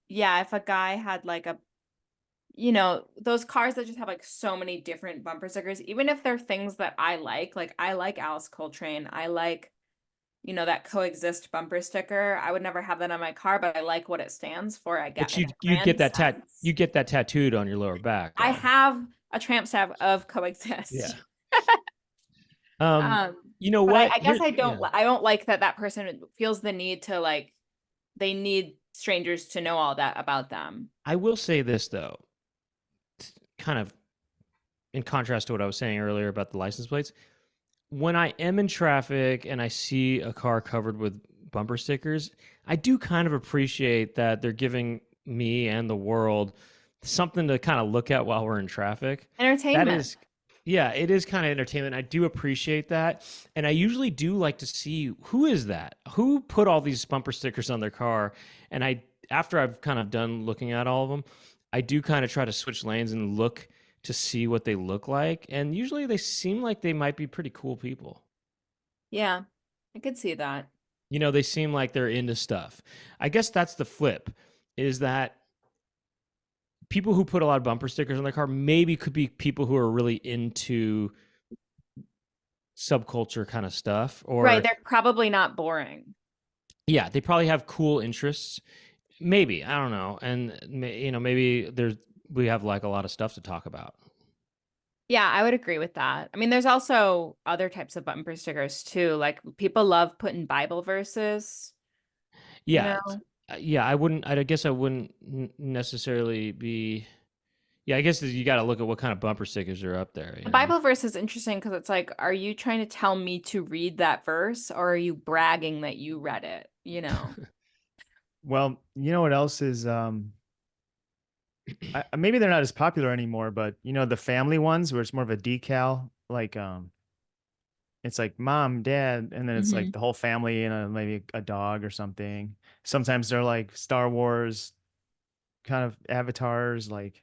yeah, if a guy had like those cars that just have like so many different bumper stickers, even if they're things that I like I like Alice Coltrane, I like that coexist bumper sticker. I would never have that on my car, but I like what it stands for. I get But in a you brand sense. you get that tattooed on your lower back, I though. have a tramp stamp of Yeah. coexist. Um, Um, you know but what? I guess Here, yeah. I don't like that person feels the need to like they need strangers to know all that about them. I will say this though, kind of in contrast to what I was saying earlier about the license plates. When I am in traffic and I see a car covered with bumper stickers, I do kind of appreciate that they're giving me and the world something to kind of look at while we're in traffic. That Entertainment. is, yeah, it is kind of entertainment. I do appreciate that. And I usually do like to see who is that? Who put all these bumper stickers on their car? And after I've kind of done looking at all of them, I do kind of try to switch lanes and look to see what they look like. And usually they seem like they might be pretty cool people. Yeah, I could see that. You know, they seem like they're into stuff. I guess that's the flip, is that people who put a lot of bumper stickers on their car maybe could be people who are really into subculture kind of stuff. Right, Or, they're probably not boring. yeah, they probably have cool interests. Maybe, I don't know. And, you know, maybe we have like a lot of stuff to talk about. Yeah, I would agree with that. I mean, there's also other types of bumper stickers too. Like people love putting Bible verses, you Yeah. know. Yeah, I guess I wouldn't necessarily be. Yeah, I guess you got to look at what kind of bumper stickers are up there. The You know? Bible verse is interesting because it's like, are you trying to tell me to read that verse or are you bragging that you read it? You know? Well, you know what else is maybe they're not as popular anymore, but the family ones where it's more of a decal, like it's like mom, dad, and then it's Hmm. like the whole family and maybe a dog or something. Sometimes they're like Star Wars kind of avatars, like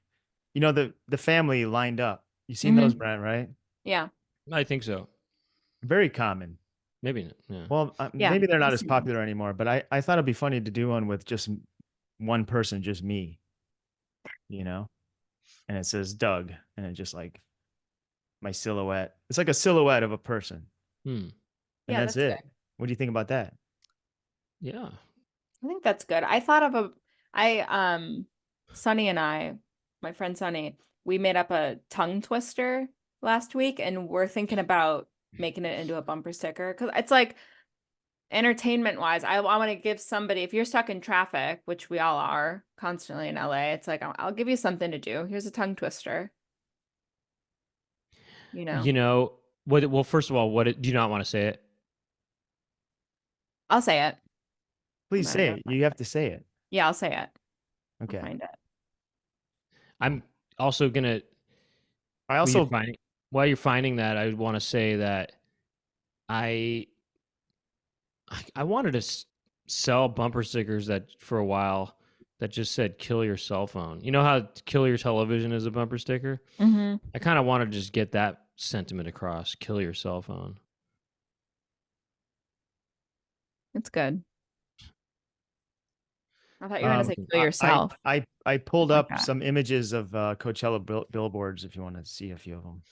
the family lined up. You seen those, Hmm. Brent, right? Yeah. I think so. Very common. Maybe, yeah. Well, Yeah. maybe they're not I've as seen them. popular anymore, but I thought it'd be funny to do one with just one person, just me, you know, and it says Doug, and it just like my silhouette. It's like a silhouette of a person, Hmm. and Yeah, that's that's good. it. What do you think about that? Yeah. I think that's good. I thought of Sunny and I, my friend Sunny, we made up a tongue twister last week and we're thinking about making it into a bumper sticker because it's like entertainment wise, I want to give somebody, if you're stuck in traffic, which we all are constantly in LA, it's like, I'll give you something to do. Here's a tongue twister, you know? You know what? Well, first of all, do you not want to say it? I'll say it. Please I say gotta it. find You have it. to say it. Yeah, I'll say it. I'll Okay. find it. I'm also gonna I while you're also finding while you're finding that, I want to say that I I wanted to sell bumper stickers that for a while that just said "kill your cell phone." You know how "kill your television" is a bumper sticker? Mm-hmm. I kind of want to just get that sentiment across: kill your cell phone. It's good. I thought you were gonna say kill I yourself. I pulled Like up that. some images of Coachella billboards if you want to see a few of them.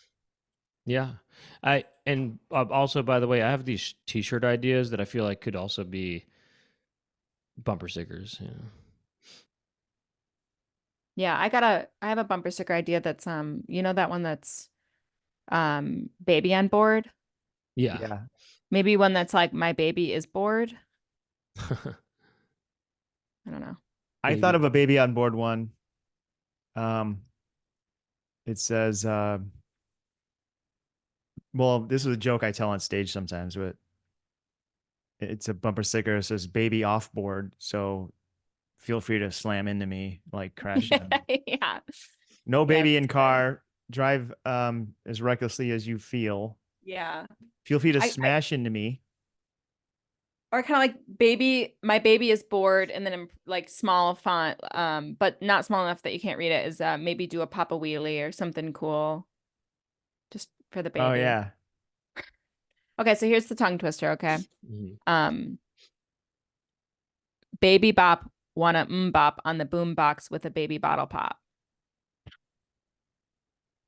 Yeah. And also, by the way, I have these t-shirt ideas that I feel like could also be bumper stickers. You know? Yeah, I have a bumper sticker idea that's you know that one that's baby on board? Yeah. Yeah. Maybe one that's like my baby is bored. I don't know. I thought of a baby on board one. It says, well, this is a joke I tell on stage sometimes, but it's a bumper sticker that says baby off board. So feel free to slam into me, like crash into me. Yeah. No Yeah, baby in that's good. car. Drive as recklessly as you feel. Yeah. Feel free to I smash into me. or kind of like baby, my baby is bored, and then in like small font, but not small enough that you can't read it, is maybe do a Papa Wheelie or something cool just for the Oh baby. yeah. Okay, so here's the tongue twister, okay? Mhm. Baby bop wanna bop on the boom box with a baby bottle pop.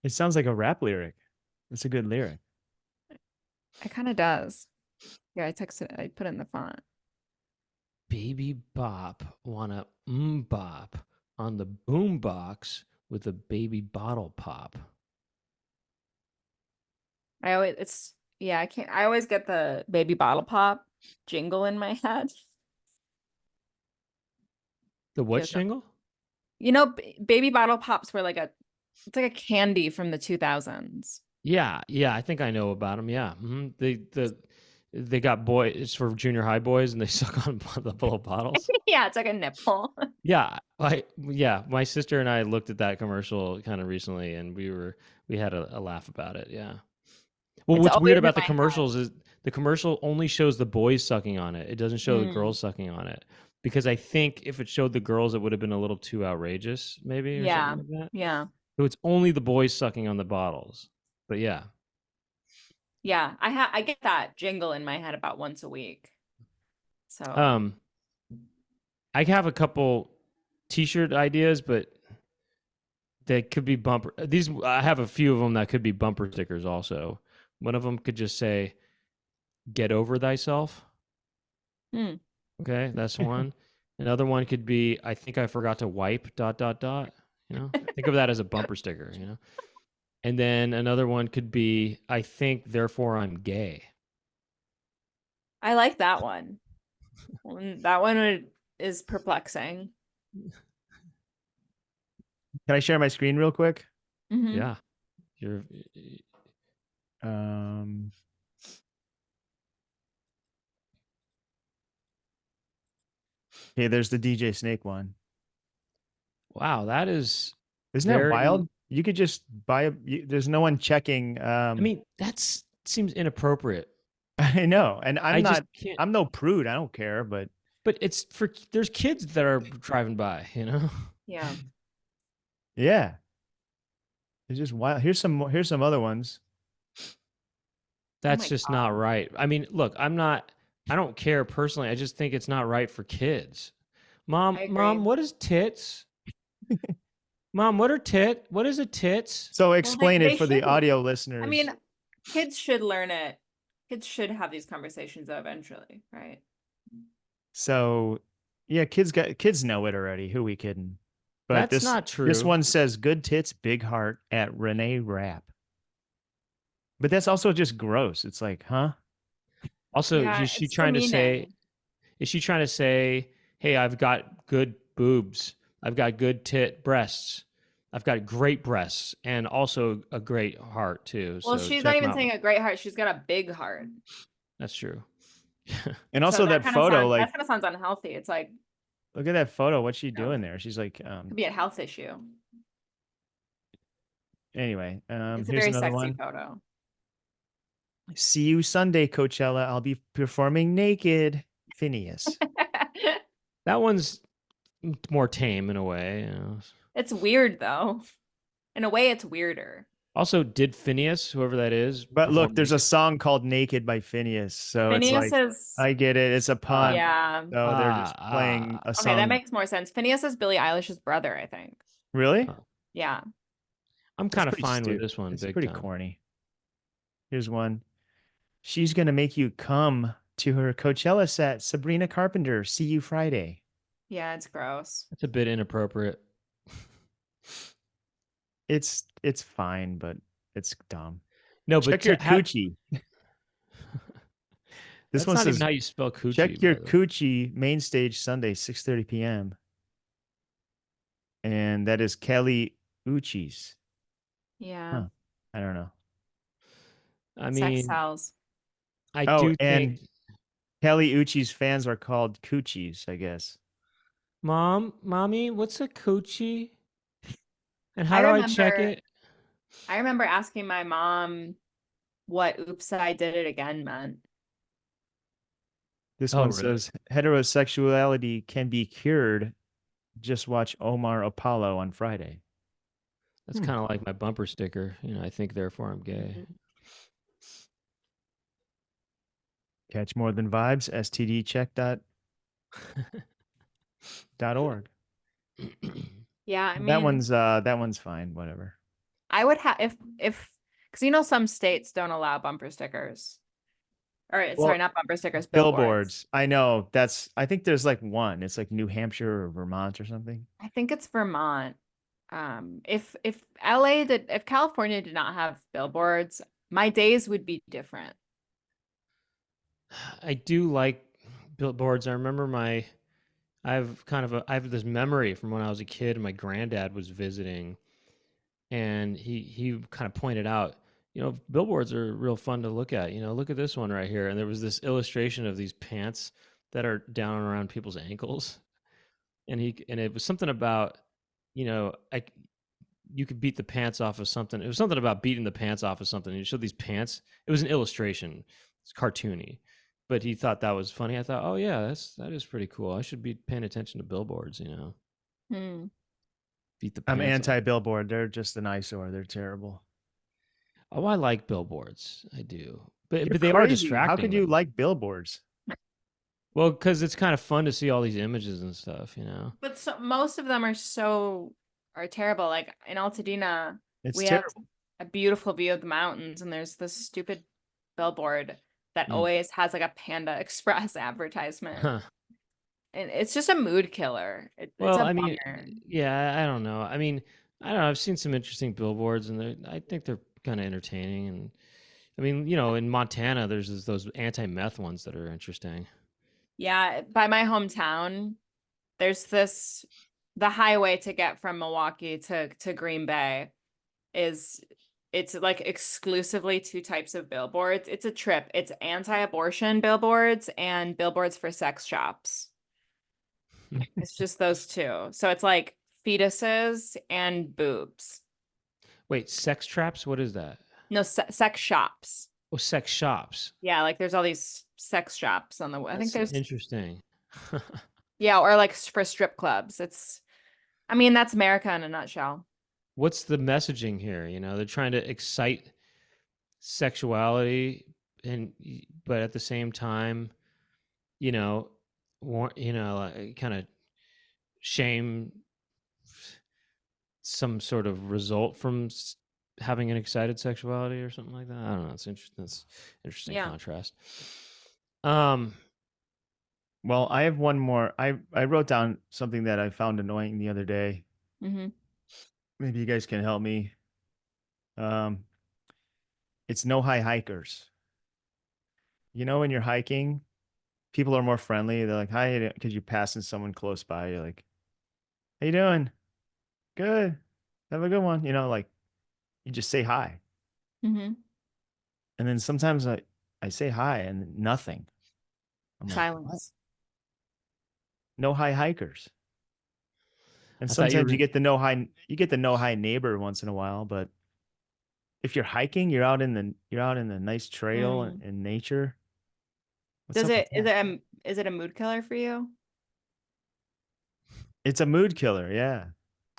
It sounds like a rap lyric. It's a good lyric. It kind of does. Yeah, I put it in the font. Baby bop wanna bop on the boom box with a baby bottle pop. I always get the baby bottle pop jingle in my head. The what Yes. jingle? You know, baby bottle pops were it's like a candy from the 2000s. Yeah, I think I know about them. Yeah, they got it's for junior high boys, and they suck on the little bottles. Yeah, it's like a nipple. Yeah, my sister and I looked at that commercial kind of recently, and we had a laugh about it. Yeah. Well, It's what's weird always in about the my commercials is the commercial only shows the boys sucking on it. It doesn't show the head. girls sucking on it, because I think if it showed the girls, it would have been a little too outrageous, maybe, or Yeah. something like that. Yeah. So it's only the boys sucking on the bottles. But yeah. Yeah. I get that jingle in my head about once a week. So Um, I have a couple t-shirt ideas, but they could be bumper. These I have a few of them that could be bumper stickers also. One of them could just say "Get over thyself." hmm. Okay, that's one. Another one could be "I think I forgot to wipe." ... You know, think of that as a bumper sticker. You know, and then another one could be "I think therefore I'm gay." I like that one. That one is perplexing. Can I share my screen real quick? Mhm. Yeah, you're. Um, okay, there's the DJ Snake one. Wow, that is Isn't that very. wild? You could just buy there's no one checking. I mean, that seems inappropriate. I know, and I just can't. I'm no prude. I don't care, but But it's there's kids that are driving by, you know. Yeah. yeah, it's just wild. Here's some other ones. That's my just not God. right. I mean, look, I don't care personally. I just think it's not right for kids. I agree. Mom, what is tits? Mom, what is a tits? So Well, explain they it for the should. audio listeners. I mean, kids should learn it. Kids should have these conversations eventually, right? So yeah, kids know it already. Who we kidding? But That's not this true. one says good tits, big heart at Renee Rapp. But that's also just gross. It's like, huh? Also, Yeah, it's demeaning. is she trying to say, "Hey, I've got good boobs. I've got good breasts. I've got great breasts and also a great heart too. Well, So she's not check them even out." saying a great heart. She's got a big heart. That's true. And So also that that kind of photo, sounds like, that kind of sounds unhealthy. It's like look at that photo. What's she you know, doing there? She's like, could be a health issue. anyway, It's a here's very another sexy one. photo. See you Sunday, Coachella. I'll be performing naked. Phineas. That one's more tame in a way. You know. It's weird though. In a way, it's weirder. Also, did Phineas, whoever that is, But look, perform there's a naked? song called "Naked" by Phineas, so it's Phineas like is, I get it. It's a pun. yeah. So they're just playing a Okay, that song. makes more sense. Phineas is Billie Eilish's brother, I think. Really? Huh. Yeah. I'm That's kind of pretty fine with stupid. this one, It's big pretty time. corny. Here's one. She's gonna make you come to her Coachella set. Sabrina Carpenter. See you Friday. Yeah, it's gross. That's a bit inappropriate. It's fine, but it's dumb. No, but Check your coochie. This that's one not even says how you spell coochie, check by your the way. coochie main stage Sunday, 6:30 p.m. And that is Kelly Uchis. Yeah. Huh. I don't know. I Sex mean, sells. I Oh, do and think, Kelly Uchis fans are called coochies, I guess. Mommy, what's a coochie? And I how do I check remember it? I remember asking my mom what "oops, I did it again" meant. This Oh, one really? says heterosexuality can be cured. Just watch Omar Apollo on Friday. That's Hmm. kind of like my bumper sticker. I think therefore I'm gay. Mhm. Catch more than vibes. stdcheck.org. Yeah, I That mean, one's fine. Whatever. I would have if because some states don't allow bumper stickers. Or Well, sorry, not bumper stickers, billboards. billboards. I know. I think there's like one. It's like New Hampshire or Vermont or something. I think it's Vermont. If California did not have billboards, my days would be different. I do like billboards. I remember I have this memory from when I was a kid and my granddad was visiting, and he kind of pointed out, billboards are real fun to look at. Look at this one right here. And there was this illustration of these pants that are down around people's ankles. And it was something about, you could beat the pants off of something. It was something about beating the pants off of something. And he showed these pants. It was an illustration. It's cartoony. But he thought that was funny. I thought, oh yeah, that is pretty cool. I should be paying attention to billboards, Hmm. beat the I'm pants off. anti-billboard. They're just an eyesore. They're terrible. Oh, I like billboards. I do. But You're they are crazy. How distracting could you though. like billboards? Well, because it's kind of fun to see all these images and stuff, But most of them are terrible. Like in Altadena, It's we have terrible. a beautiful view of the mountains, and there's this stupid billboard that Mm. always has like a Panda Express advertisement. Huh. And it's just a mood killer. It's Well, a I mean, bummer. yeah, I don't know. I mean, I don't know. I've seen some interesting billboards, and I think they're kind of entertaining. And I mean, in Montana, there's those anti-meth ones that are interesting. Yeah, by my hometown, there's the highway to get from Milwaukee to Green Bay it's like exclusively two types of billboards. It's a trip. It's anti-abortion billboards and billboards for sex shops. It's just those two. So it's like fetuses and boobs. Wait, sex traps? What is that? No, sex shops. Oh, sex shops. Yeah, like there's all these sex shops on the I think That's there's interesting. yeah, or like for strip clubs. I mean, that's America in a nutshell. What's the messaging here? They're trying to excite sexuality, but at the same time, kind of shame some sort of result from having an excited sexuality or something like that. I don't know. It's interesting. That's interesting Yeah. contrast. Well, I have one more. I wrote down something that I found annoying the other day. Mm-hmm. Maybe you guys can help me. It's no high hikers. When you're hiking, people are more friendly. They're like, "Hi," because you're passing someone close by. You're like, "How you doing? Good. Have a good one." Like you just say hi. Mm-hmm. And then sometimes I say hi and nothing. I'm like, what? Silence. No high hikers. And I thought you sometimes were. you get the no high neighbor once in a while, but if you're hiking, you're out in the nice trail Mm. and nature. What's Does up with it that? is it a mood killer for you? It's a mood killer, yeah.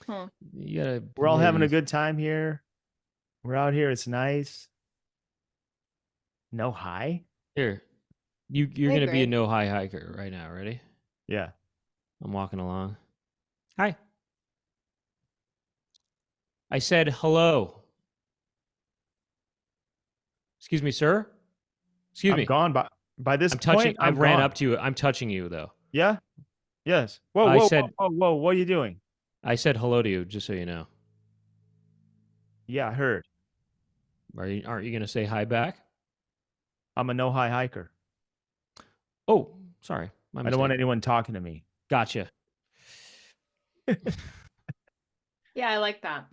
Huh. You gotta We're all maybe. having a good time here. We're out here. It's nice. No high? Here, you're I gonna be a agree. no high hiker right now. Ready? Yeah. I'm walking along. Hi. I said hello. Excuse me, sir. Excuse I'm me. gone by this I'm touching. point. I I'm ran gone. up to you. I'm touching you though. Yeah. Yes. Whoa, I whoa, whoa, said whoa, whoa. What are you doing? I said hello to you, just so you know. Yeah, I heard. Aren't you gonna say hi back? I'm a no high hiker. Oh, sorry, my I don't want mistake. anyone talking to me. Gotcha. Yeah, I like that.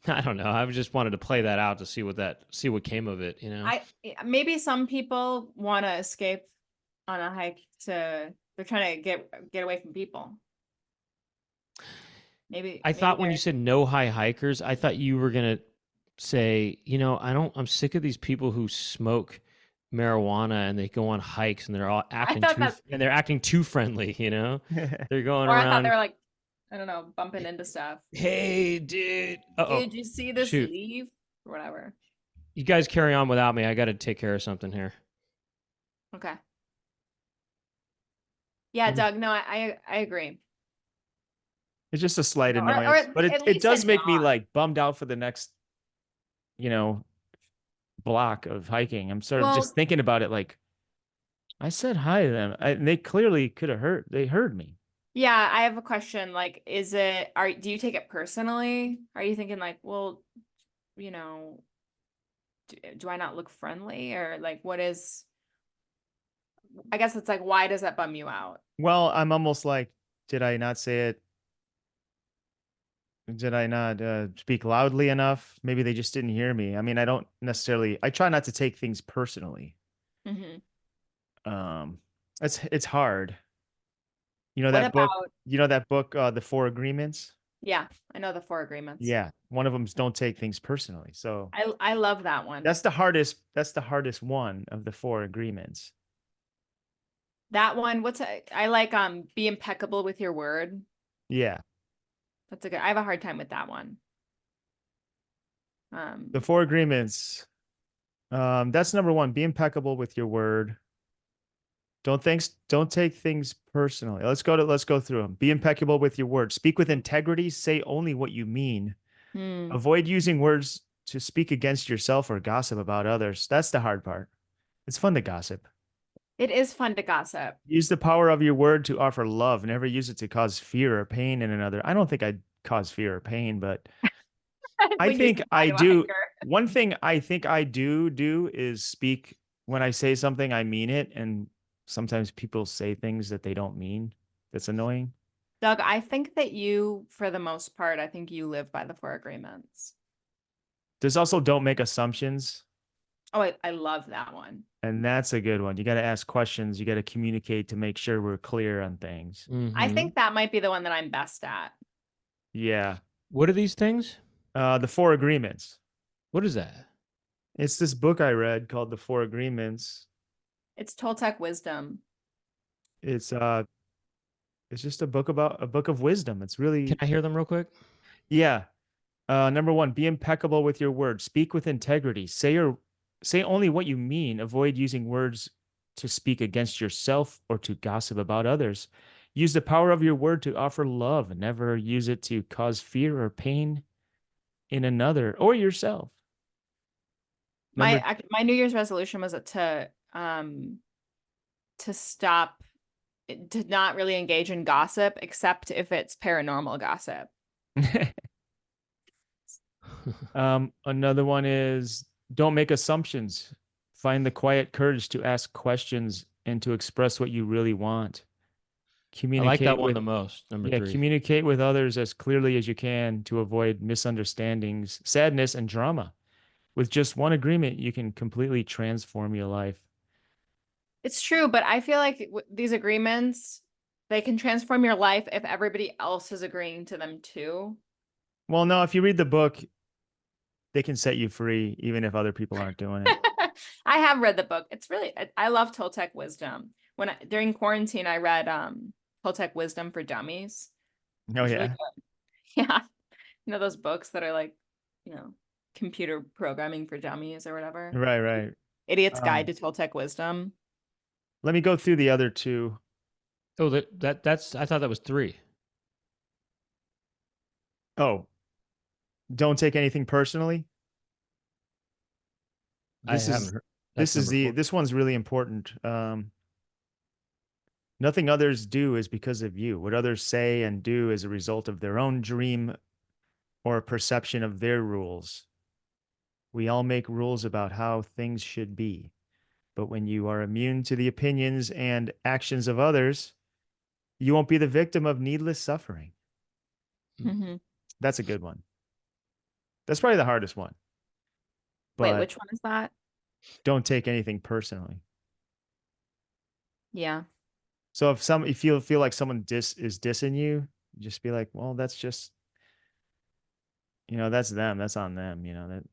I don't know. I just wanted to play that out to see what came of it. Maybe some people want to escape on a hike they're trying to get away from people. Maybe I thought when you they're said no high hikers, I thought you were gonna say, I'm sick of these people who smoke marijuana and they go on hikes and they're all I acting thought that, and they're acting too friendly. They're going or I thought they around. were like, I don't know, bumping into stuff. Hey, dude. Uh-oh. Did you see this Shoot. leaf or whatever? You guys carry on without me. I got to take care of something here. Okay. Yeah, Mm. Doug. No, I agree. It's just a slight Or annoyance, but at it least a does make me nod. like bummed out for the next, you know, block of hiking. I'm sort of Well, just thinking about it like I said hi to them. And they clearly could have heard. They heard me. yeah, I have a question. Like, do you take it personally? Are you thinking like, well, you know, do I not look friendly, or like, I guess it's like, why does that bum you out? Well, I'm almost like, did I not say it? Did I not speak loudly enough? Maybe they just didn't hear me. I mean, I try not to take things personally. Hmm. Um, it's hard. What about, You know that book, The Four Agreements? yeah, I know the four agreements. Yeah. One of them is don't take things personally. So I love that one. that's the hardest one of the four agreements. That one, I like be impeccable with your word. Yeah. I have a hard time with that one. The four agreements. That's number one. Be impeccable with your word. Don't take things personally. Let's go through them. Be impeccable with your word. Speak with integrity. Say only what you mean. Hmm. Avoid using words to speak against yourself or gossip about others. That's the hard part. It's fun to gossip. It is fun to gossip. Use the power of your word to offer love. Never use it to cause fear or pain in another. I don't think I'd cause fear or pain, but I When you think say hi I to a do. hiker. One thing I think I do is speak when I say something, I mean it. And sometimes people say things that they don't mean. That's annoying. Doug, I think that for the most part, I think you live by the four agreements. There's also don't make assumptions. Oh, I love that one. And that's a good one. You got to ask questions. You got to communicate to make sure we're clear on things. I Mhm. think that might be the one that I'm best at. Yeah. What are these things? The Four Agreements. What is that? It's this book I read called The Four Agreements. It's Toltec wisdom. It's just a book of wisdom. It's really, Can I hear them real quick? yeah. Number one, be impeccable with your words. Speak with integrity. Say only what you mean. Avoid using words to speak against yourself or to gossip about others. Use the power of your word to offer love. Never use it to cause fear or pain in another or yourself. Number My New Year's resolution was to stop, to not really engage in gossip except if it's paranormal gossip. Another one is don't make assumptions. Find the quiet courage to ask questions and to express what you really want. I like that Communicate one with the most. Number Yeah, 3. communicate with others as clearly as you can to avoid misunderstandings, sadness, and drama. With just one agreement, you can completely transform your life. It's true, but I feel like these agreements, they can transform your life if everybody else is agreeing to them too. Well, no, if you read the book, they can set you free, even if other people aren't doing it. I have read the book. It's really, I love Toltec wisdom. During quarantine, I read Toltec Wisdom for Dummies. Oh, It's really yeah. good. Yeah. Those books that are like, computer programming for dummies or whatever. Right. Idiot's Guide to Toltec Wisdom. Let me go through the other two. Oh, that's I thought that was 3. Oh, don't take anything personally. I haven't heard. This That's is number 4. this one's really important. Nothing others do is because of you. What others say and do is a result of their own dream or perception of their rules. We all make rules about how things should be. But when you are immune to the opinions and actions of others, you won't be the victim of needless suffering. Mm-hmm. That's a good one. That's probably the hardest one. Wait, But which one is that? don't take anything personally. Yeah. So if you feel like someone is dissing you, just be like, well, that's just, that's them. That's on them.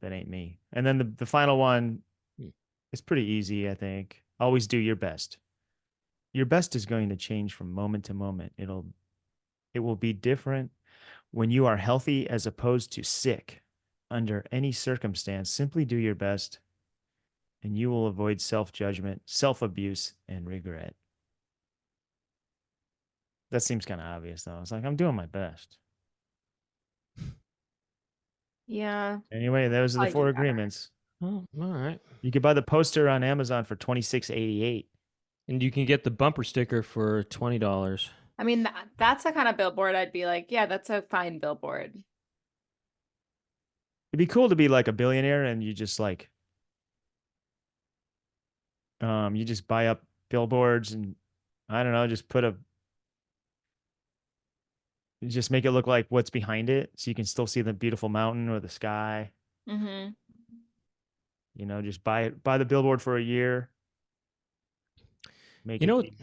That ain't me. And then the final one is pretty easy, I think. Always do your best. Your best is going to change from moment to moment. It will be different when you are healthy as opposed to sick. Under any circumstance, simply do your best and you will avoid self-judgment, self-abuse, and regret. That seems kind of obvious, though. It's like, I'm doing my best. Yeah. Anyway, those are the Probably do 4 better. agreements. Oh, all right. You could buy the poster on Amazon for $26.88. And you can get the bumper sticker for $20. I mean, that's the kind of billboard I'd be like, yeah, that's a fine billboard. It'd be cool to be like a billionaire and you just like, you just buy up billboards and I don't know, just make it look like what's behind it so you can still see the beautiful mountain or the sky. Mm-hmm. Just buy the billboard for a year. Make You know, it be.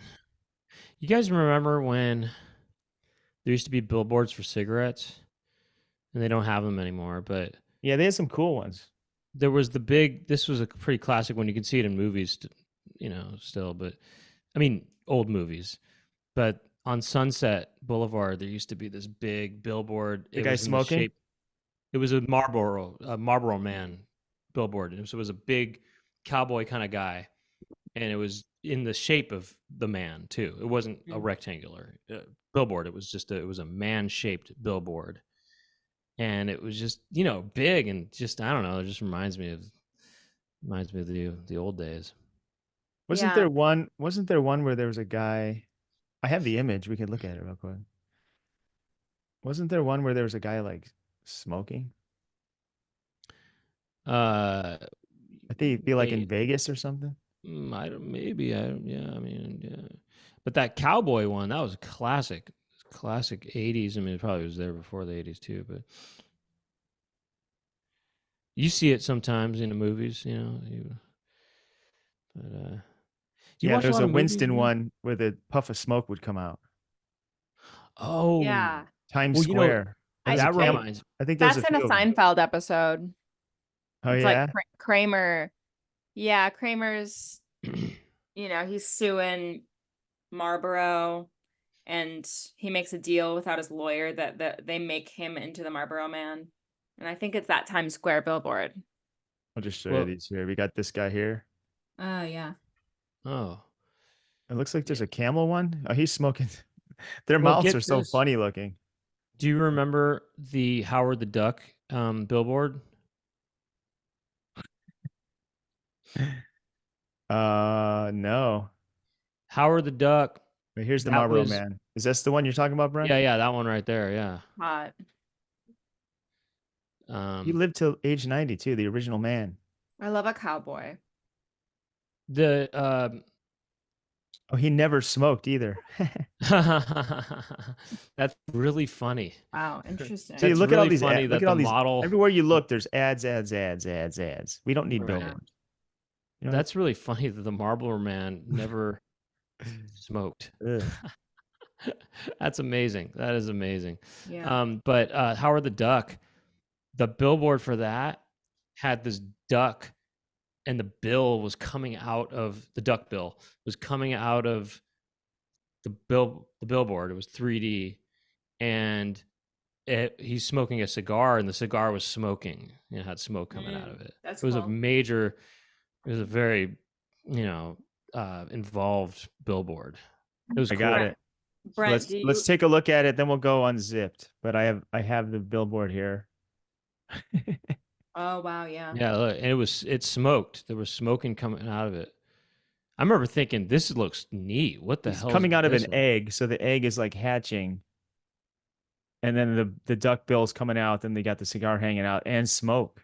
you guys remember when there used to be billboards for cigarettes? And they don't have them anymore, but Yeah, they had some cool ones. there was this was a pretty classic one. You can see it in movies, still, but I mean, old movies. But on Sunset Boulevard, there used to be this big billboard. The guy smoking? It was a Marlboro Man billboard. It was a big cowboy kind of guy, and it was in the shape of the man too. It wasn't a rectangular billboard. It was it was a man-shaped billboard, and it was just big and just I don't know. It just reminds me of the old days. Wasn't there one where there was a guy? I have the image. We can look at it real quick. Wasn't there one where there was a guy like smoking? I think it'd be like in Vegas or something. I don't. Yeah. I mean, yeah. But that cowboy one, that was classic 80s. I mean, it probably was there before the 80s too. But you see it sometimes in the movies, But do you watch there's a lot a of movies, Winston man? one where the puff of smoke would come out. Oh, Yeah. Times Well, Square. that reminds. I think there's That's a in a few of them. Seinfeld episode. Oh It's yeah. like Kramer. Yeah, Kramer's, he's suing Marlboro and he makes a deal without his lawyer that they make him into the Marlboro Man. And I think it's that Times Square billboard. I'll just show you these here. We got this guy here. Oh, yeah. Oh, It looks like there's a camel one. Oh, he's smoking. Their Well, mouths get are so this. funny looking. do you remember the Howard the Duck billboard? No. Howard the Duck. But here's the That Marlboro was- Man. Is this the one you're talking about, Brent? Yeah, that one right there. Yeah. Hot. He lived till age 90 too, the original man. I love a cowboy. The Oh, he never smoked either. that's really funny. Wow, interesting. See, That's look at all really these funny ads. that Look at all the these. model- Everywhere you look, there's ads. We don't need Right. billboards. That's really funny that the Marlboro Man never smoked. Ugh. That's amazing. That is amazing. Yeah. But Howard the Duck, the billboard for that had this duck, and the bill was coming out of the duck bill was coming out of the billboard. It was 3D, and he's smoking a cigar, and the cigar was smoking. It had smoke coming out of it. That's It was a cool. major. It was a very, involved billboard. It was I cool. got it. Brent, do Let's you? take a look at it, then we'll go unzipped. But I have the billboard here. Oh wow, yeah. Yeah, look, and it smoked. There was smoking coming out of it. I remember thinking, this looks neat. What the It's hell is coming out of this an one? egg, so the egg is like hatching, and then the duck bill's coming out. Then they got the cigar hanging out and smoke.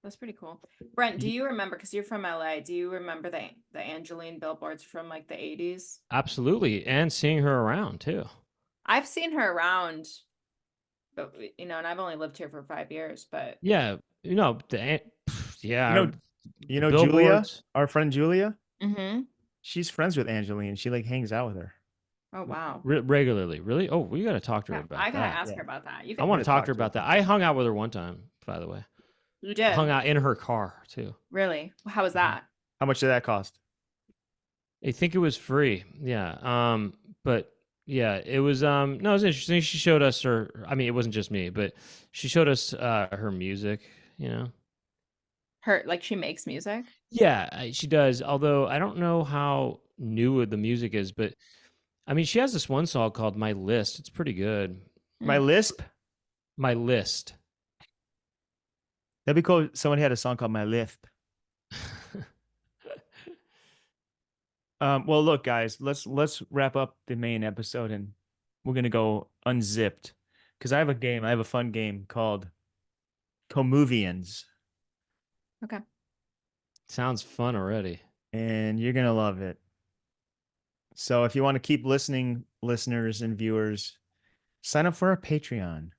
That's pretty cool. Brent, do Ye- you remember, because you're from LA, do you remember the Angeline billboards from like the 80s? Absolutely, and seeing her around too. I've seen her around, but and I've only lived here for 5 years, but Yeah, yeah, You the know Julia, billboards. our friend Julia. mm-hmm. She's friends with Angeline. She like hangs out with her. Oh wow. Regularly, really. Oh, we got to talk to her Yeah, about I gotta that. ask Yeah. her about that. You I can want to gotta talk talk to her to her about that. sometime. I hung out with her one time, by the way. you I hung did? out in her car too. Really? How was Mhm. that? How much did that cost? I think it was free. Yeah. But yeah, it was no, it was interesting. She showed us her, I mean, it wasn't just me, but she showed us her music. Her, like, she makes music? Yeah, she does. Although I don't know how new the music is, but I mean, she has this one song called My List. It's pretty good. My Hmm. lisp. My List. That'd be cool. Someone had a song called My Lisp. Well, look, guys, let's wrap up the main episode and we're gonna go unzipped because I have a game. I have a fun game called Comovians, Okay. Sounds fun already. and you're gonna love it. So if you want to keep listening, listeners and viewers, sign up for our Patreon.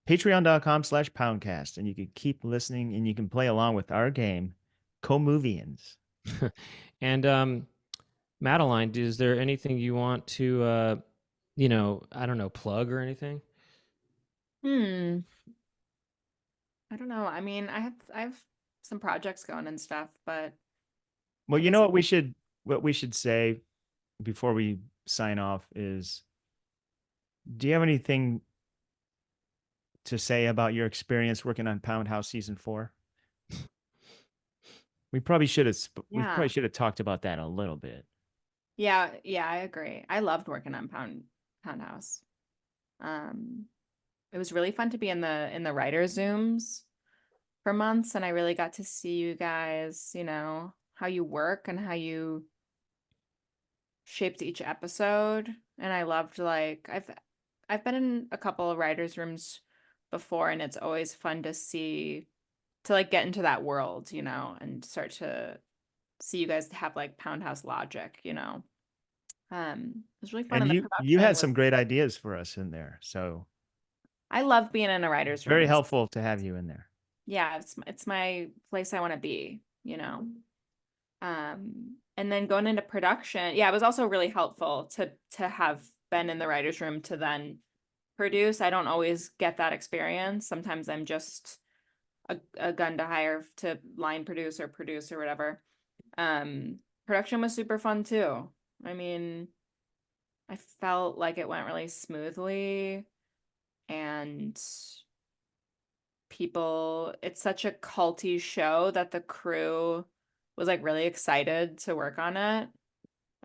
Patreon.com/Poundcast, and you can keep listening and you can play along with our game, Comovians. And Madeline, is there anything you want to I don't know, plug or anything? Hmm. I don't know. I mean, I have some projects going and stuff, but Well, I you guess know what we should say before we sign off is, do you have anything to say about your experience working on Pound House season 4? We yeah. probably should have talked about that a little bit. Yeah, I agree. I loved working on Pound House. It was really fun to be in the writer Zooms for months, and I really got to see you guys, how you work and how you shaped each episode. And I loved, like, I've been in a couple of writers' rooms before, and it's always fun to like get into that world, and start to see you guys have like Pound House logic. It was really fun, And and the you production had was. some great ideas for us in there. So I love being in a writer's room. very helpful to have you in there. Yeah, it's my place I want to be. And then going into production, yeah, it was also really helpful to have been in the writer's room to then produce. I don't always get that experience. Sometimes I'm just a gun to hire to line produce or whatever. Production was super fun too. I mean, I felt like it went really smoothly, and it's such a culty show that the crew was like really excited to work on it.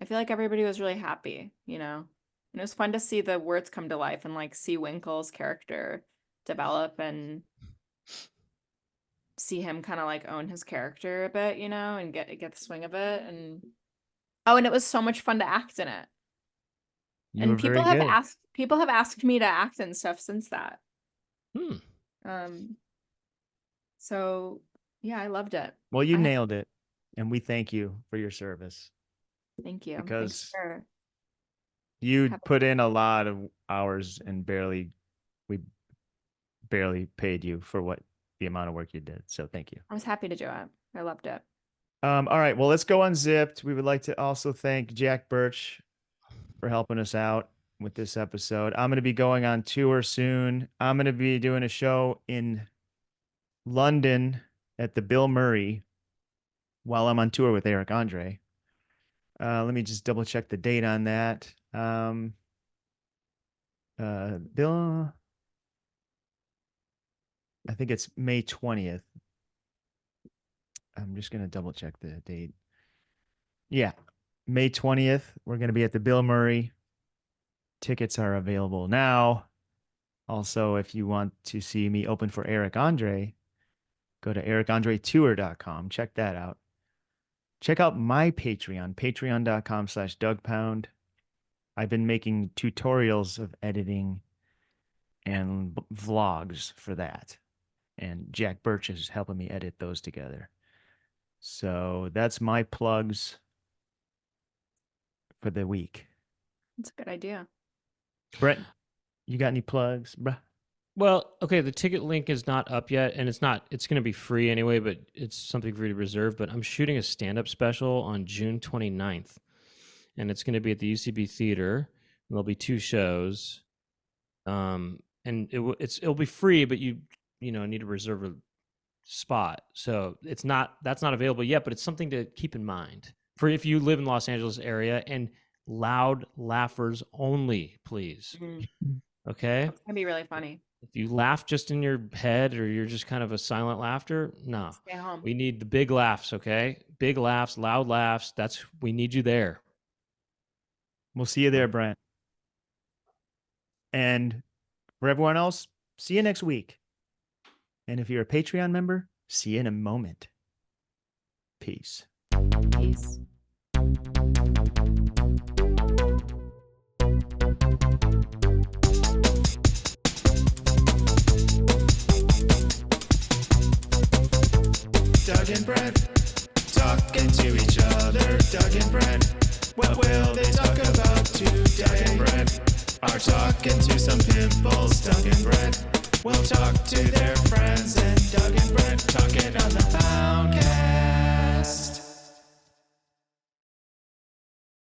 I feel like everybody was really happy. And it was fun to see the words come to life and like see Winkle's character develop and see him kind of like own his character a bit, and get the swing of it. And and it was so much fun to act in it. You were And very good. people have asked me to act and stuff since that. Hmm. So yeah, I loved it. Well, you I have, nailed it. And we thank you for your service thank you. Thanks because for you having. put in a lot of hours and we barely paid you for what the amount of work you did. So thank you. I was happy to do it. I loved it. All right. Well, let's go unzipped. We would like to also thank Jack Birch for helping us out with this episode. I'm going to be going on tour soon. I'm going to be doing a show in London at the Bill Murray while I'm on tour with Eric Andre. Let me just double check the date on that. Bill, I think it's May 20th. I'm just going to double check the date. Yeah, May 20th. We're going to be at the Bill Murray. Tickets are available now. Also, if you want to see me open for Eric Andre, go to ericandretour.com. Check that out. Check out my Patreon, patreon.com/DougPound. I've been making tutorials of editing and vlogs for that. And Jack Birch is helping me edit those together. So that's my plugs for the week. That's a good idea. Brett, you got any plugs, bruh? Well, okay, the ticket link is not up yet, and it's going to be free anyway, but it's something for you to reserve. But I'm shooting a stand-up special on June 29th, and it's going to be at the UCB Theater, and there'll be 2 shows. And it'll be free, but you need to reserve a spot. So that's not available yet, but it's something to keep in mind for if you live in Los Angeles area, and loud laughers only, please. Okay? It's gonna be really funny. If you laugh just in your head, or you're just kind of a silent laughter, no. Stay home. We need the big laughs, okay? Big laughs, loud laughs. We need you there. We'll see you there, Brent. And for everyone else, see you next week. And if you're a Patreon member, see you in a moment. Peace. Peace. Doug and Brent talking to each other. Doug and Brent, what will they talk about today? Doug and Brent are talking to some pimples. Doug and Brent will talk to their friends, and Doug and Brent talking on the Poundcast.